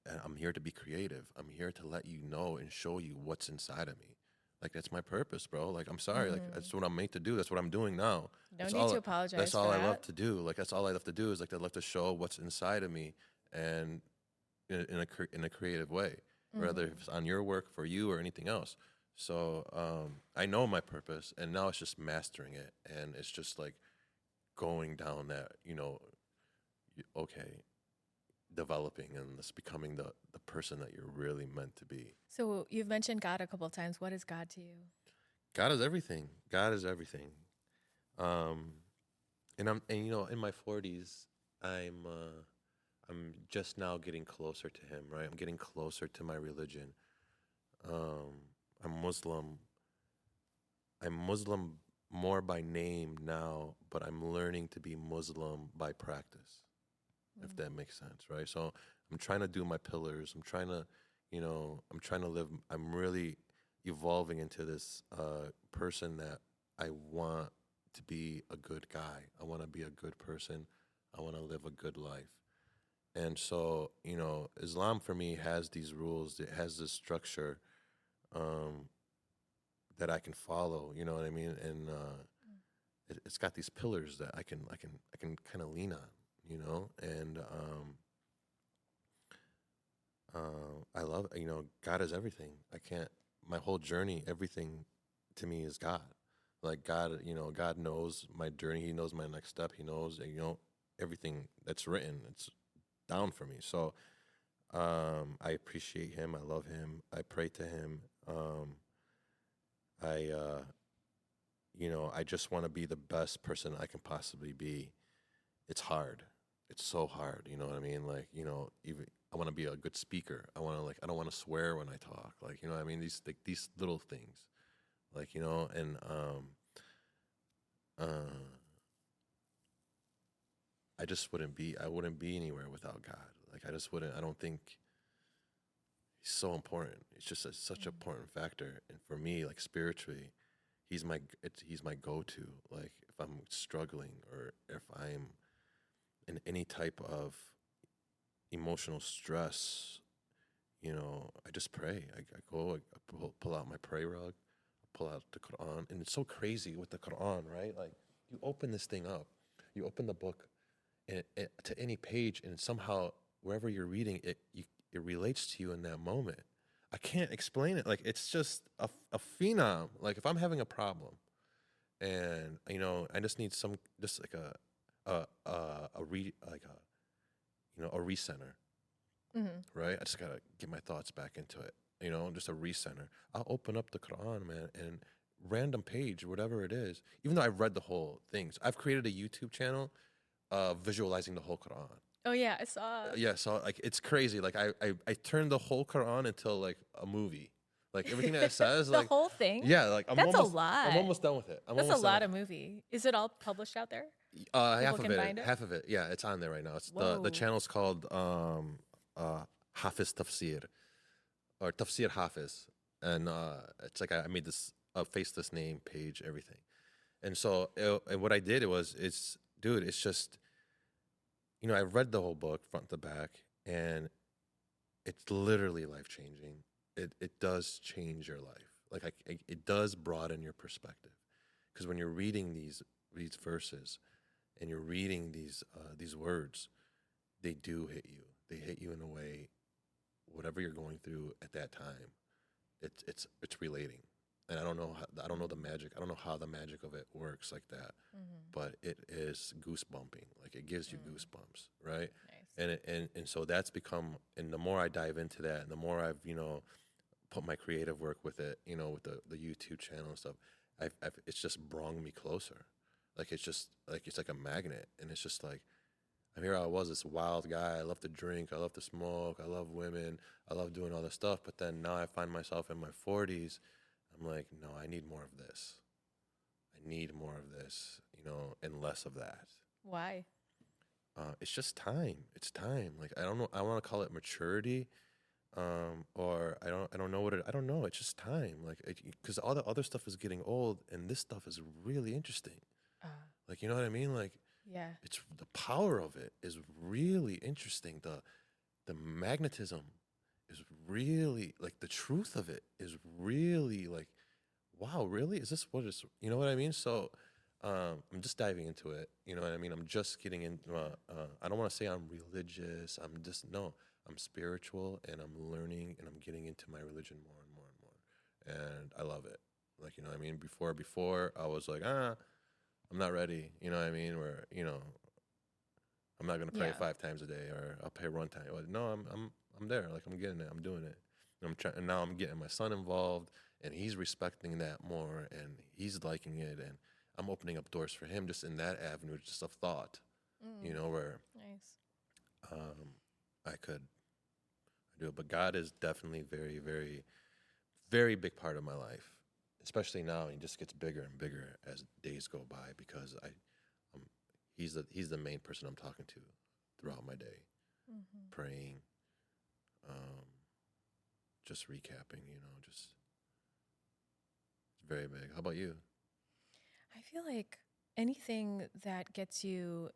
Speaker 1: and I'm here to be creative. I'm here to let you know and show you what's inside of me. Like, that's my purpose, bro. Like, I'm sorry. Like,
Speaker 2: Mm-hmm.
Speaker 1: that's what I'm made to do. That's what I'm doing now.
Speaker 2: No
Speaker 1: That's
Speaker 2: need to
Speaker 1: all. That's
Speaker 2: apologize for
Speaker 1: all I love
Speaker 2: that.
Speaker 1: to do. Like, that's all I love to do is like I love to show what's inside of me, and in a creative way, whether
Speaker 2: Mm-hmm.
Speaker 1: it's on your work for you or anything else. So I know my purpose, and now it's just mastering it, and it's just like going down that, okay, developing and this becoming the person that you're really meant to be.
Speaker 2: So you've mentioned God a couple of times. What is God to you?
Speaker 1: God is everything. God is everything. Um, and in my 40s, I'm just now getting closer to Him. Right, I'm getting closer to my religion. Um, I'm Muslim. I'm Muslim more by name now, but I'm learning to be Muslim by practice, if that makes sense, right? So I'm trying to do my pillars. I'm trying to live. I'm really evolving into this person that I want to be a good guy. I want to be a good person. I want to live a good life. And so, Islam for me has these rules. It has this structure um, that I can follow. You know what I mean? And it's got these pillars that I can kind of lean on. And I love, God is everything. I can't, my whole journey, everything to me is God. Like, God, God knows my journey. He knows my next step. He knows, everything that's written. It's down for me. So I appreciate Him. I love Him. I pray to Him. I, I just want to be the best person I can possibly be. It's hard. It's so hard. You know what I mean? Like, even I want to be a good speaker. I don't want to swear when I talk. Like, you know what I mean? These little things, like, and uh, I wouldn't be anywhere without God. Like, I just wouldn't. I don't think He's so important. It's just such an important factor. And for me, like, spiritually, he's my go-to. Like, if I'm struggling or if I'm in any type of emotional stress, I just pray. I go, I pull out my prayer rug, pull out the Quran, and it's so crazy with the Quran, right? Like, you open this thing up, you open the book, and to any page, and somehow wherever you're reading it, it relates to you in that moment. I can't explain it. Like, it's just a phenom. Like, if I'm having a problem, and I just need just like a recenter,
Speaker 2: Mm-hmm.
Speaker 1: right? I just gotta get my thoughts back into it. Just a recenter. I'll open up the Quran, man, and random page, whatever it is, even though I've read the whole things, I've created a YouTube channel visualizing the whole Quran.
Speaker 2: Oh yeah, I saw.
Speaker 1: Yeah, so like it's crazy. Like I turned the whole Quran into like a movie. Like everything that it says,
Speaker 2: The
Speaker 1: like
Speaker 2: whole thing?
Speaker 1: yeah, like
Speaker 2: That's a
Speaker 1: I'm
Speaker 2: lot.
Speaker 1: almost done with it. I'm
Speaker 2: That's a
Speaker 1: almost done
Speaker 2: lot
Speaker 1: with
Speaker 2: of movie. Is it all published out there?
Speaker 1: it.
Speaker 2: People can find it?
Speaker 1: Half of it. Yeah, it's on there right now. It's the
Speaker 2: Whoa.
Speaker 1: channel's called Hafiz Tafsir or Tafsir Hafiz, and it's like I made this faceless name page, everything, and so and what I did it's dude, it's just I read the whole book front to back, and it's literally life changing. It does change your life. Like it does broaden your perspective, because when you're reading these verses, and you're reading these words, they do hit you. They hit you in a way, whatever you're going through at that time, it's relating. And I don't know the magic. I don't know how the magic of it works like that,
Speaker 2: Mm-hmm.
Speaker 1: but it is goosebumping. Like it gives you
Speaker 2: Mm.
Speaker 1: goosebumps, right?
Speaker 2: Nice.
Speaker 1: And so that's become. And the more I dive into that, and the more I've put my creative work with it, with the YouTube channel and stuff, it's just brung me closer. Like it's just like it's like a magnet, and it's just like here I was, this wild guy. I love to drink, I love to smoke, I love women, I love doing all this stuff. But then now I find myself in my 40s. I'm like, no, I need more of this. I need more of this, and less of that.
Speaker 2: Why?
Speaker 1: It's just time. It's time. Like I don't know. I want to call it maturity, or I don't know what it. I don't know. It's just time. Like because all the other stuff is getting old, and this stuff is really interesting.
Speaker 2: Uh,
Speaker 1: Like you know what I mean? Like
Speaker 2: yeah.
Speaker 1: it's the power of it is really interesting. The magnetism is really like the truth of it is really like wow, really? Is this what is you know what I mean? So I'm just diving into it. You know what I mean? I'm just getting in. I don't want to say I'm religious. I'm just no. I'm spiritual, and I'm learning, and I'm getting into my religion more and more and more, and I love it. Like you know what I mean? Before I was like I'm not ready. You know what I mean? Where I'm not gonna pray
Speaker 2: Yeah.
Speaker 1: 5 times a day, or I'll pray one time. Well, no, I'm there. Like I'm getting it. I'm doing it. And I'm trying. And now I'm getting my son involved, and he's respecting that more, and he's liking it, and I'm opening up doors for him just in that avenue, just of thought.
Speaker 2: Mm.
Speaker 1: Where
Speaker 2: Nice.
Speaker 1: I could do it. But God is definitely very, very, very big part of my life, especially now. He just gets bigger and bigger as days go by because he's the main person I'm talking to throughout my day,
Speaker 2: Mm-hmm.
Speaker 1: praying, um, just recapping. Just it's very big. How about you?
Speaker 2: I feel like anything that gets you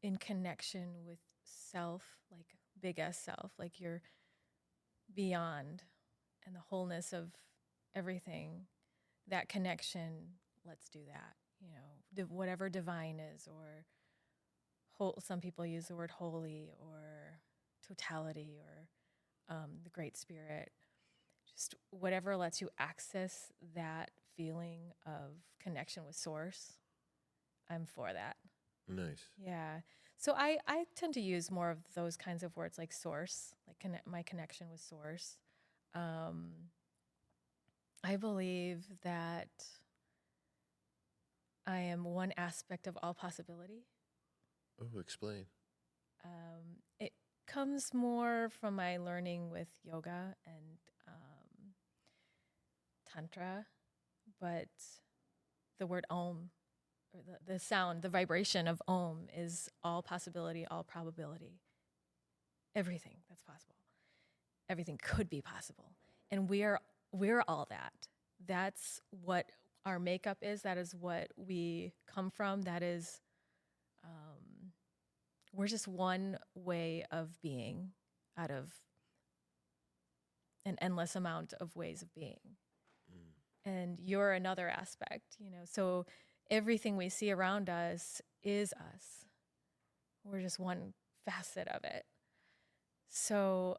Speaker 2: in connection with self, like big S self, like you're beyond and the wholeness of everything, that connection, let's do that. Whatever divine is, or some people use the word holy or totality or the great spirit, just whatever lets you access that feeling of connection with source. I'm for that.
Speaker 1: Nice.
Speaker 2: Yeah. So I tend to use more of those kinds of words like source, like my connection with source. Um, I believe that I am one aspect of all possibility.
Speaker 1: Oh, explain.
Speaker 2: It comes more from my learning with yoga and tantra, but the word om, or the sound, the vibration of om is all possibility, all probability. Everything that's possible. Everything could be possible. And we're all that. That's what our makeup is. That is what we come from. That is we're just one way of being out of an endless amount of ways of being. And you're another aspect, So everything we see around us is us. We're just one facet of it. So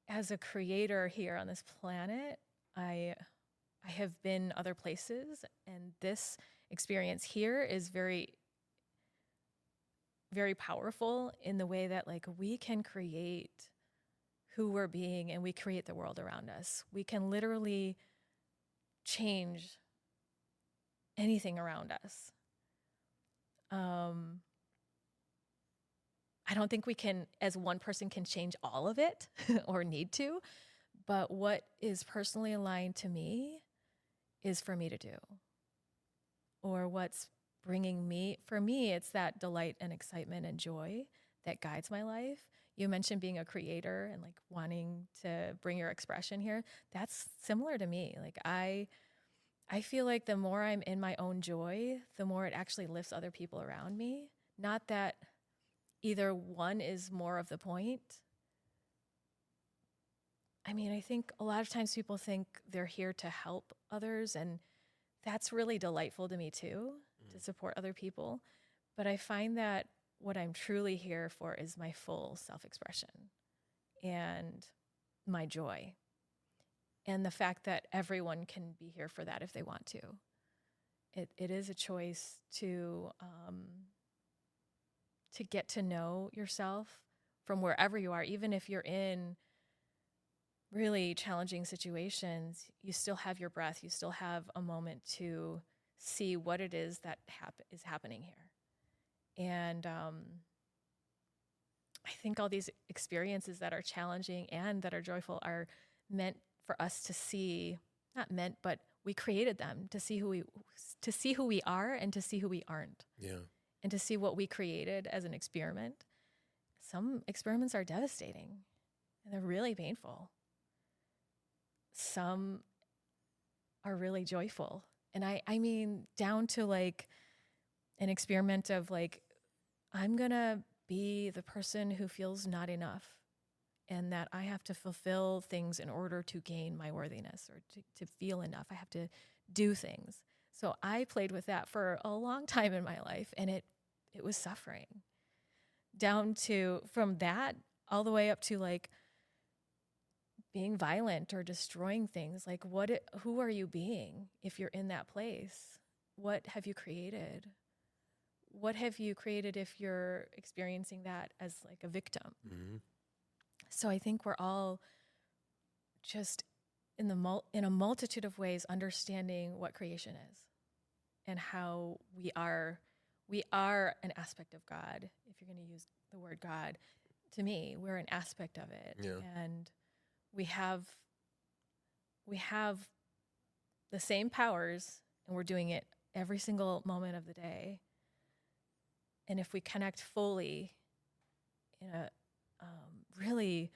Speaker 2: as a creator here on this planet, I have been other places, and this experience here is very, very powerful in the way that like we can create who we're being, and we create the world around us. We can literally change anything around us. I don't think we can, as one person, can change all of it or need to, but what is personally aligned to me is for me to do. Or what's bringing me, for me, it's that delight and excitement and joy that guides my life. You mentioned being a creator and like wanting to bring your expression here. That's similar to me. Like I feel like the more I'm in my own joy, the more it actually lifts other people around me. Not that either one is more of the point. I mean, I think a lot of times people think they're here to help others, and that's really delightful to me too, to support other people. But I find that what I'm truly here for is my full self-expression and my joy. And the fact that everyone can be here for that if they want to. It is a choice to get to know yourself from wherever you are, even if you're in really challenging situations, you still have your breath. You still have a moment to see what it is that is happening here. And I think all these experiences that are challenging and that are joyful are meant for us to see, not meant, but we created them to see who we are and to see who we aren't.
Speaker 1: Yeah.
Speaker 2: And to see what we created as an experiment. Some experiments are devastating and they're really painful. Some are really joyful. And I mean, down to like an experiment of like, I'm going to be the person who feels not enough and that I have to fulfill things in order to gain my worthiness or to feel enough. I have to do things. So I played with that for a long time in my life, and it was suffering. Down to, from that all the way up to like being violent or destroying things. Like who are you being if you're in that place? What have you created? What have you created if you're experiencing that as like a victim?
Speaker 1: Mm-hmm.
Speaker 2: So I think we're all just in a multitude of ways understanding what creation is and how we are an aspect of God. If you're going to use the word God, to me, we're an aspect of it.
Speaker 1: Yeah.
Speaker 2: And we have the same powers, and we're doing it every single moment of the day. And if we connect fully in a really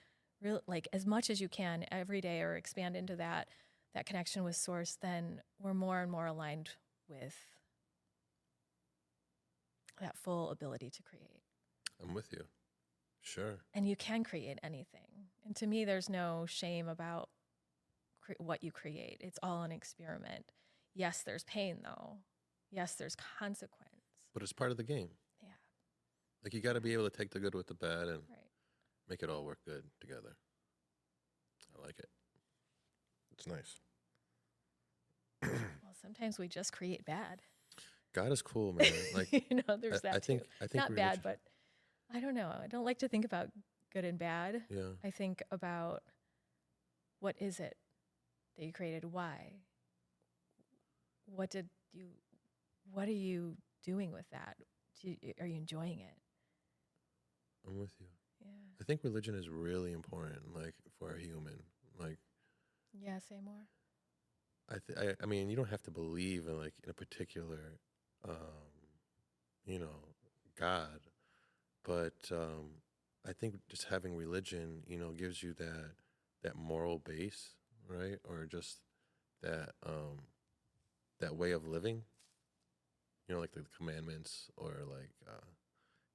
Speaker 2: like as much as you can every day, or expand into that connection with source, then we're more and more aligned with that full ability to create.
Speaker 1: I'm with you. Sure.
Speaker 2: And you can create anything. And to me, there's no shame about what you create. It's all an experiment. Yes, there's pain though. Yes, there's consequence.
Speaker 1: But it's part of the game.
Speaker 2: Yeah.
Speaker 1: Like you got to be able to take the good with the bad and
Speaker 2: Right.
Speaker 1: make it all work good together. I like it. It's nice.
Speaker 2: Well, sometimes we just create bad.
Speaker 1: God is cool, man. Like
Speaker 2: There's that
Speaker 1: I think
Speaker 2: too.
Speaker 1: I think
Speaker 2: Not
Speaker 1: religion,
Speaker 2: bad, but I don't know. I don't like to think about good and bad.
Speaker 1: yeah.
Speaker 2: I think about what is it that you created? Why? What are you doing with that? Are you enjoying it?
Speaker 1: I'm with you.
Speaker 2: Yeah.
Speaker 1: I think religion is really important, like for a human. Like
Speaker 2: Yeah, say more.
Speaker 1: I mean, you don't have to believe in like in a particular, God, but I think just having religion, gives you that moral base, right? Or just that that way of living, like the commandments or like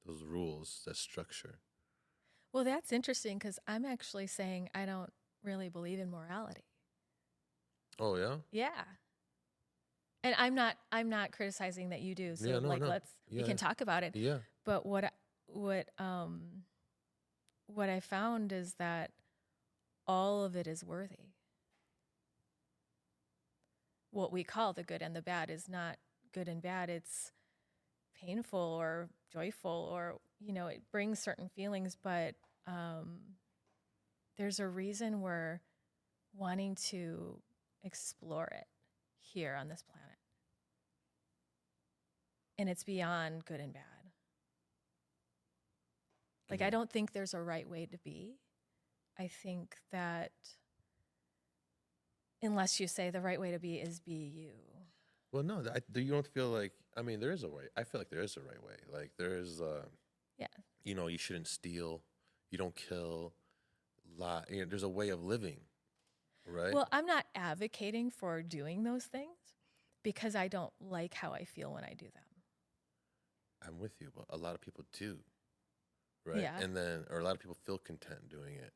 Speaker 1: those rules, that structure.
Speaker 2: Well, that's interesting because I'm actually saying I don't really believe in morality.
Speaker 1: Oh yeah,
Speaker 2: Yeah. And I'm not criticizing that you do. So
Speaker 1: yeah, no, no,
Speaker 2: we
Speaker 1: yeah,
Speaker 2: can talk about it.
Speaker 1: yeah,
Speaker 2: But what I found is that all of it is worthy. What we call the good and the bad is not good and bad. It's painful or joyful, or it brings certain feelings, but there's a reason we're wanting to explore it here on this planet. And it's beyond good and bad. Like, I don't think there's a right way to be. I think that unless you say the right way to be is be you.
Speaker 1: Well, no, you don't feel like, I mean, there is a way. I feel like there is a right way. Like, there is,
Speaker 2: Yeah.
Speaker 1: you know, you shouldn't steal, you don't kill, lie. You know, there's a way of living, right?
Speaker 2: Well, I'm not advocating for doing those things because I don't like how I feel when I do them.
Speaker 1: I'm with you, but a lot of people do, right?
Speaker 2: Yeah.
Speaker 1: And then, or a lot of people feel content doing it,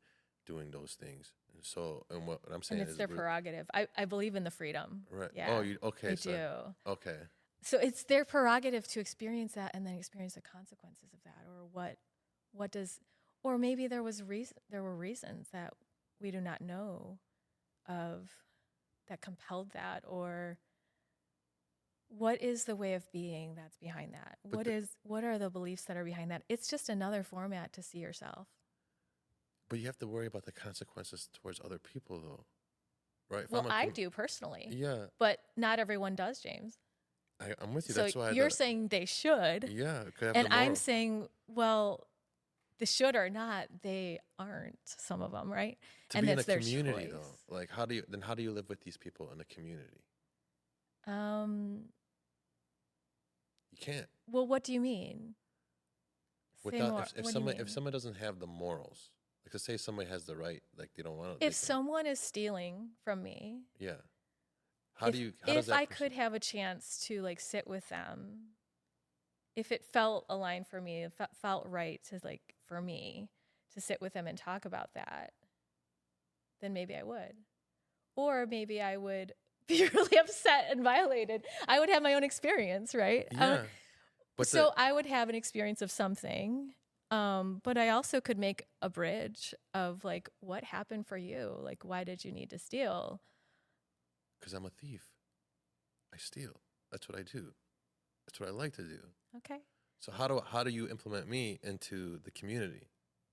Speaker 1: doing those things. And so, and what I'm saying
Speaker 2: And it's
Speaker 1: is,
Speaker 2: their prerogative. I believe in the freedom.
Speaker 1: right?
Speaker 2: Yeah.
Speaker 1: Oh, okay.
Speaker 2: I
Speaker 1: So,
Speaker 2: do.
Speaker 1: okay.
Speaker 2: So it's their prerogative to experience that and then experience the consequences of that, or what does, or maybe there were reasons that we do not know of that compelled that, or what is the way of being that's behind that? What are the beliefs that are behind that? It's just another format to see yourself.
Speaker 1: But you have to worry about the consequences towards other people, though, right? If
Speaker 2: Well, I do personally.
Speaker 1: Yeah.
Speaker 2: But not everyone does, James.
Speaker 1: I'm with you.
Speaker 2: So
Speaker 1: That's why
Speaker 2: you're saying they should.
Speaker 1: yeah, could have
Speaker 2: And
Speaker 1: the
Speaker 2: I'm
Speaker 1: moral.
Speaker 2: saying, well, the should or not, they aren't, some of them, right?
Speaker 1: To
Speaker 2: And
Speaker 1: be in a
Speaker 2: that's their
Speaker 1: community,
Speaker 2: choice.
Speaker 1: though, like how do you live with these people in a community? You can't.
Speaker 2: Well, what do you mean? Say
Speaker 1: Without
Speaker 2: more.
Speaker 1: if
Speaker 2: What do you
Speaker 1: somebody
Speaker 2: mean?
Speaker 1: if someone doesn't have the morals, like to say somebody has the right, like they don't want to.
Speaker 2: If someone is stealing from me,
Speaker 1: yeah, how does
Speaker 2: if
Speaker 1: that
Speaker 2: I
Speaker 1: person-
Speaker 2: could have a chance to like sit with them, if it felt aligned for me, if it felt right to like for me to sit with them and talk about that, then maybe I would. Or maybe I would be really upset and violated. I would have my own experience, right?
Speaker 1: Yeah, but
Speaker 2: So I would have an experience of something, but I also could make a bridge of like, what happened for you? Like, why did you need to steal?
Speaker 1: because I'm a thief, I steal. That's what I do. That's what I like to do.
Speaker 2: Okay.
Speaker 1: So how do you implement me into the community?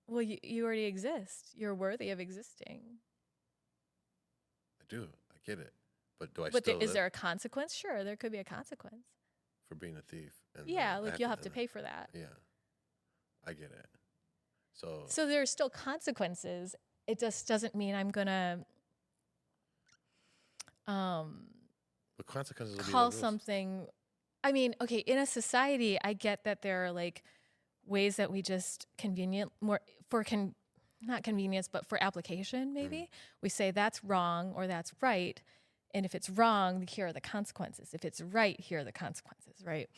Speaker 2: Well, you already exist. You're worthy of existing.
Speaker 1: I do. I get it. But do I
Speaker 2: But
Speaker 1: still
Speaker 2: is
Speaker 1: live
Speaker 2: there a consequence? Sure, there could be a consequence.
Speaker 1: for being a thief? And
Speaker 2: Yeah,
Speaker 1: I
Speaker 2: like you'll have to
Speaker 1: then-
Speaker 2: pay for that.
Speaker 1: Yeah, I get it. So
Speaker 2: So there's still consequences. It just doesn't mean I'm gonna
Speaker 1: the consequences will be
Speaker 2: call
Speaker 1: the rules.
Speaker 2: something. I mean, okay, in a society, I get that there are like ways that we just not convenience, but for application, maybe we say that's wrong or that's right. And if it's wrong, here are the consequences. If it's right, here are the consequences, right?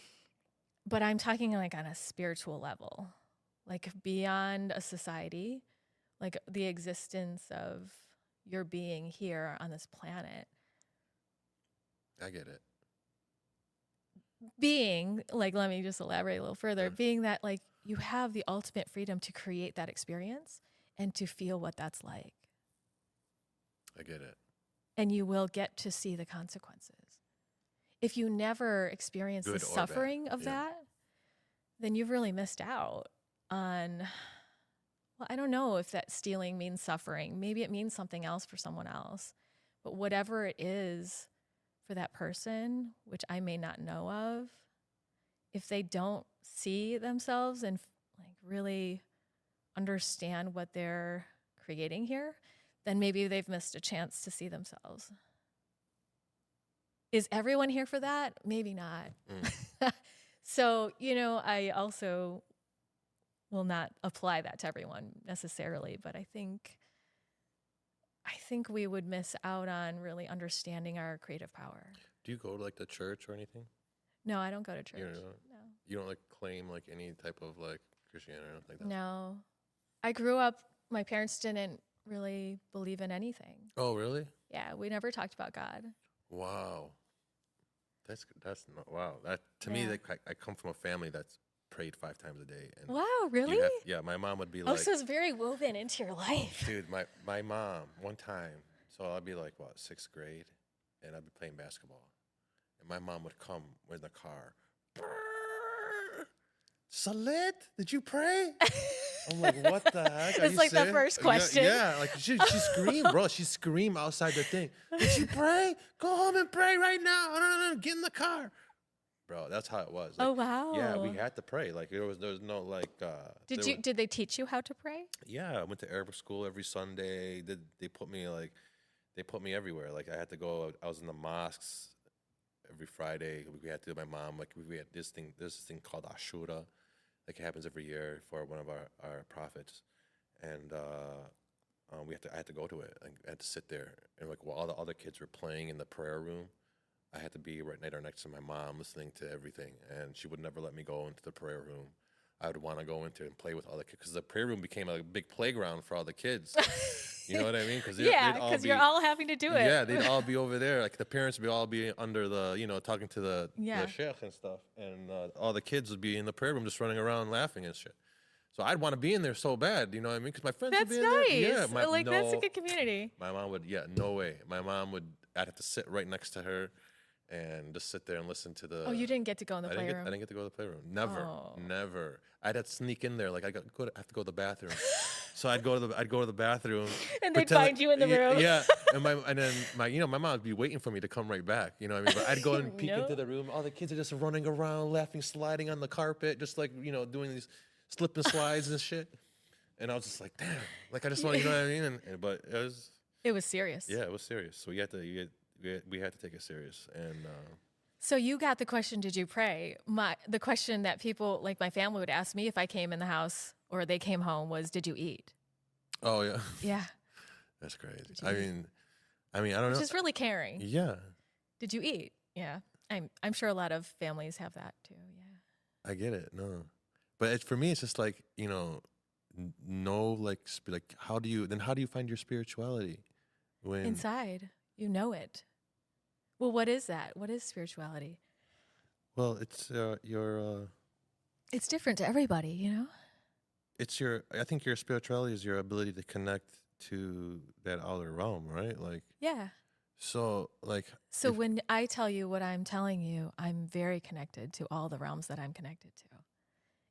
Speaker 2: But I'm talking like on a spiritual level, like beyond a society, like the existence of your being here on this planet.
Speaker 1: I get it.
Speaker 2: Being like, let me just elaborate a little further, being that like you have the ultimate freedom to create that experience and to feel what that's like.
Speaker 1: I get it.
Speaker 2: And you will get to see the consequences. If you never experience
Speaker 1: Good
Speaker 2: the
Speaker 1: or bad.
Speaker 2: suffering of
Speaker 1: Yeah.
Speaker 2: that, then you've really missed out on, well, I don't know if that stealing means suffering. Maybe it means something else for someone else. But whatever it is for that person, which I may not know of, if they don't see themselves and like really understand what they're creating here, then maybe they've missed a chance to see themselves. Is everyone here for that? Maybe not. So, I also will not apply that to everyone necessarily, but I think we would miss out on really understanding our creative power.
Speaker 1: Do you go to like the church or anything?
Speaker 2: No, I don't go to church.
Speaker 1: You don't?
Speaker 2: No.
Speaker 1: You don't like claim like any type of like Christianity or anything like that?
Speaker 2: No. I grew up, my parents didn't really believe in anything.
Speaker 1: Oh, really?
Speaker 2: Yeah, we never talked about God.
Speaker 1: Wow. That's not wow. That to me,
Speaker 2: Yeah.
Speaker 1: like I come from a family that's prayed 5 times a day. And
Speaker 2: Wow,
Speaker 1: you
Speaker 2: really?
Speaker 1: yeah, my mom would be
Speaker 2: Oh,
Speaker 1: like,
Speaker 2: so it's very woven into your life.
Speaker 1: dude, my mom one time, so I'd be like what 6th grade, and I'd be playing basketball, and my mom would come with the car, Salit, did you pray? I'm like, what the heck? Are
Speaker 2: It's
Speaker 1: you
Speaker 2: like the
Speaker 1: serious?
Speaker 2: first question.
Speaker 1: Yeah, like she screamed, bro. She screamed outside the thing. Did you pray? Go home and pray right now. No, get in the car. Bro, that's how it was. Like,
Speaker 2: Oh, wow.
Speaker 1: yeah, we had to pray. Like there was no like
Speaker 2: Did they teach you how to pray?
Speaker 1: yeah, I went to Arabic school every Sunday. They put me everywhere. Like I had to go. I was in the mosques every Friday. We had to. My mom like we had this thing. There's this thing called Ashura, like it happens every year for one of our prophets, and I had to go to it. I had to sit there, and like while all the other kids were playing in the prayer room, I had to be right there next to my mom, listening to everything, and she would never let me go into the prayer room. I would want to go into and play with all the kids because the prayer room became a big playground for all the kids. You know what I mean? Cause
Speaker 2: Yeah, because you're all having to do it.
Speaker 1: Yeah, they'd all be over there. Like the parents would all be under the, talking to the sheikh and stuff. And all the kids would be in the prayer room just running around laughing and shit. So I'd want to be in there so bad, you know what I mean? Because my friends would
Speaker 2: That's
Speaker 1: be in
Speaker 2: nice.
Speaker 1: there. Yeah,
Speaker 2: That's a good community.
Speaker 1: My mom would, no way. I'd have to sit right next to her and just sit there and listen to the.
Speaker 2: Oh, you didn't get to go in the playroom?
Speaker 1: I didn't get to go to the playroom. Never. I'd have to sneak in there. Like I have to go to the bathroom. So I'd go to the bathroom.
Speaker 2: And they'd find you in the room.
Speaker 1: Yeah. And then my mom would be waiting for me to come right back. You know what I mean? But I'd go and peek into the room. All the kids are just running around, laughing, sliding on the carpet, just like, doing these slip and slides and shit. And I was just like, damn. Like I just want to, you know what I mean? But
Speaker 2: it was serious.
Speaker 1: Yeah, it was serious. So we had to take it serious. And
Speaker 2: so you got the question, did you pray? The question that people, like my family, would ask me if I came in the house or they came home was, did you eat?
Speaker 1: Oh, yeah.
Speaker 2: Yeah.
Speaker 1: That's crazy. I mean, I don't know.
Speaker 2: Which is really caring.
Speaker 1: Yeah.
Speaker 2: Did you eat? Yeah. I'm sure a lot of families have that too. Yeah.
Speaker 1: I get it. No. But for me, it's just like, how do you find your spirituality? When
Speaker 2: inside, you know it. Well, what is that? What is spirituality?
Speaker 1: Well, it's
Speaker 2: it's different to everybody,
Speaker 1: I think your spirituality is your ability to connect to that outer realm, right? Like,
Speaker 2: yeah.
Speaker 1: So
Speaker 2: when I tell you what I'm telling you, I'm very connected to all the realms that I'm connected to.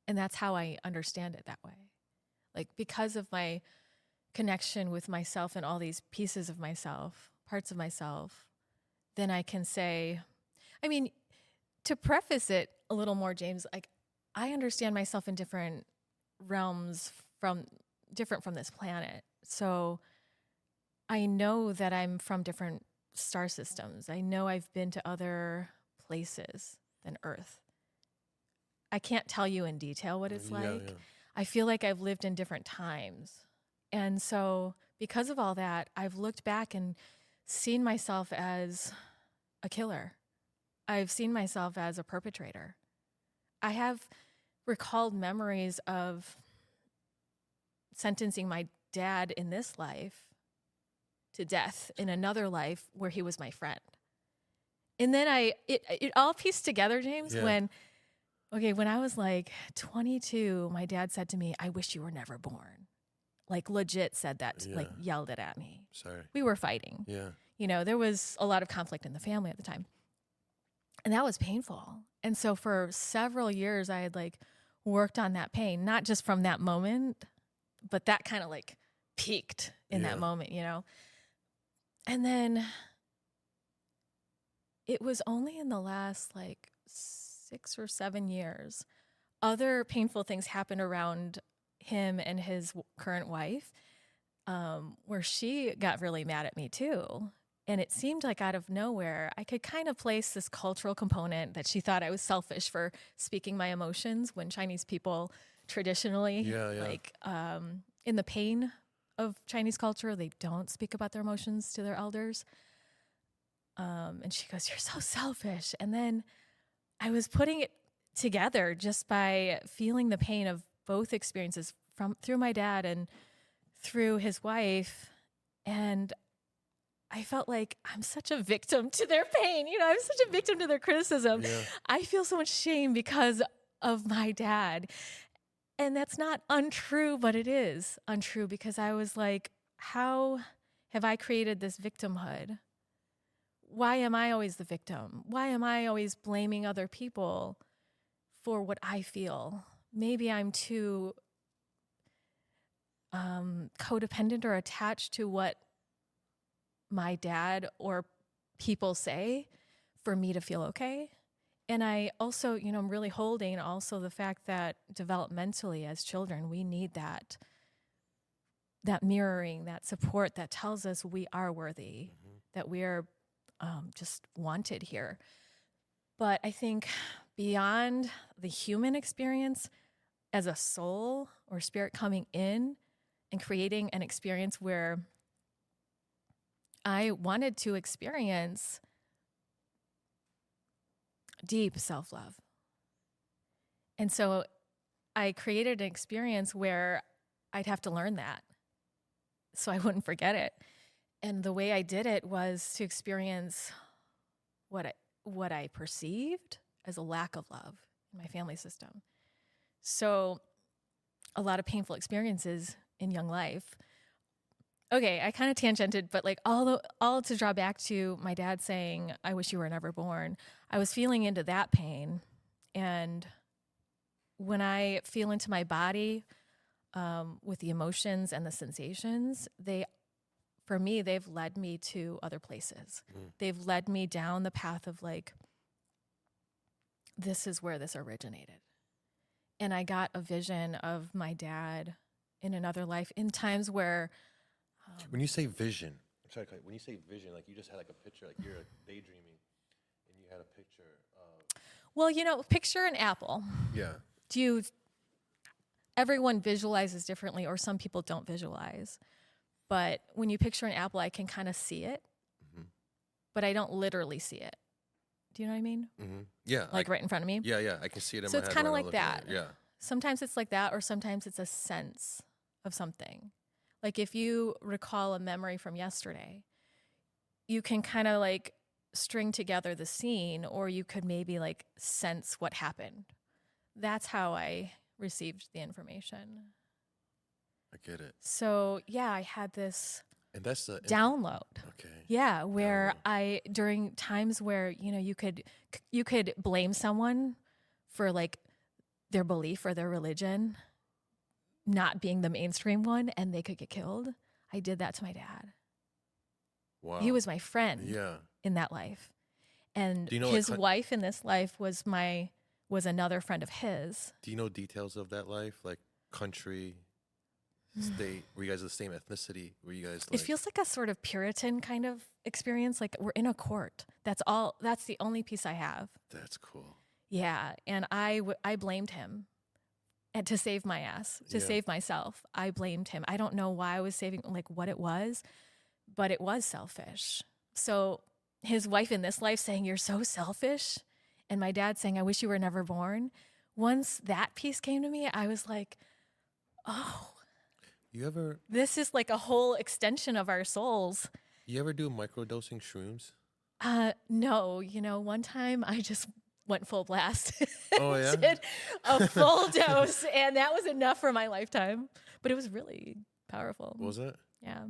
Speaker 2: And that's how I understand it that way. Like, because of my connection with myself and all these pieces of myself, parts of myself, then I can say, to preface it a little more, James, like I understand myself in different realms different from this planet. So I know that I'm from different star systems. I know I've been to other places than Earth. I can't tell you in detail what it's like. Yeah. I feel like I've lived in different times. And so because of all that, I've looked back and seen myself as a killer. I've seen myself as a perpetrator. I have recalled memories of sentencing my dad in this life to death in another life where he was my friend. And then it all pieced together, James, when I was like 22, my dad said to me, "I wish you were never born." Like legit said that, like yelled it at me.
Speaker 1: Sorry.
Speaker 2: We were fighting.
Speaker 1: Yeah.
Speaker 2: There was a lot of conflict in the family at the time. And that was painful. And so for several years, I had like worked on that pain, not just from that moment, but that kind of like peaked in that moment, And then it was only in the last like 6 or 7 years, other painful things happened around him and his current wife, where she got really mad at me too. And it seemed like out of nowhere, I could kind of place this cultural component that she thought I was selfish for speaking my emotions when Chinese people traditionally, in the pain of Chinese culture, they don't speak about their emotions to their elders. And she goes, "You're so selfish." And then I was putting it together just by feeling the pain of both experiences through my dad and through his wife. And I felt like I'm such a victim to their pain. I'm such a victim to their criticism. Yeah. I feel so much shame because of my dad. And that's not untrue, but it is untrue because I was like, how have I created this victimhood? Why am I always the victim? Why am I always blaming other people for what I feel? maybe I'm too codependent or attached to what my dad or people say for me to feel okay. And I also, I'm really holding also the fact that developmentally as children, we need that mirroring, that support that tells us we are worthy, that we are just wanted here. But I think beyond the human experience, as a soul or spirit coming in and creating an experience where I wanted to experience deep self-love. And so I created an experience where I'd have to learn that so I wouldn't forget it. And the way I did it was to experience what I perceived as a lack of love in my family system. So a lot of painful experiences in young life. Okay, I kind of tangented, but like all to draw back to my dad saying, "I wish you were never born." I was feeling into that pain, and when I feel into my body with the emotions and the sensations, for me, they've led me to other places. They've led me down the path of like, this is where this originated. And I got a vision of my dad in another life in times where...
Speaker 1: when you say vision, I'm sorry, when you say vision, like you just had like a picture, like you're daydreaming and you had a picture of...
Speaker 2: Well, picture an apple.
Speaker 1: Yeah.
Speaker 2: Everyone visualizes differently, or some people don't visualize. But when you picture an apple, I can kind of see it, but I don't literally see it. Do you know what I mean?
Speaker 1: Yeah.
Speaker 2: Like right in front of me?
Speaker 1: Yeah. I can see it in my
Speaker 2: So
Speaker 1: head.
Speaker 2: it's kind of
Speaker 1: when I
Speaker 2: like
Speaker 1: look at
Speaker 2: that.
Speaker 1: it. Yeah.
Speaker 2: Sometimes it's like that, or sometimes it's a sense of something. Like if you recall a memory from yesterday, you can kind of like string together the scene, or you could maybe like sense what happened. That's how I received the information.
Speaker 1: I get it.
Speaker 2: So yeah, I had this
Speaker 1: And that's the
Speaker 2: download.
Speaker 1: Okay.
Speaker 2: Yeah, where during times where, you could blame someone for like their belief or their religion not being the mainstream one, and they could get killed. I did that to my dad.
Speaker 1: Wow.
Speaker 2: He was my friend
Speaker 1: Yeah.
Speaker 2: in that life. And
Speaker 1: Do you know,
Speaker 2: his wife in this life was another friend of his.
Speaker 1: Do you know details of that life? Like country, state? Were you guys the same ethnicity? Were you guys like...
Speaker 2: It feels like a sort of Puritan kind of experience. Like we're in a court. That's all. That's the only piece I have.
Speaker 1: That's cool.
Speaker 2: Yeah. And I blamed him. And to save my ass, to save myself, I blamed him. I don't know why I was saving, like what it was, but it was selfish. So his wife in this life saying, "You're so selfish," and my dad saying, "I wish you were never born." Once that piece came to me, I was like, oh, this is like a whole extension of our souls.
Speaker 1: You ever do microdosing shrooms?
Speaker 2: No, one time I just went full blast.
Speaker 1: Oh, yeah?
Speaker 2: Did a full dose, and that was enough for my lifetime. But it was really powerful.
Speaker 1: Was it?
Speaker 2: Yeah.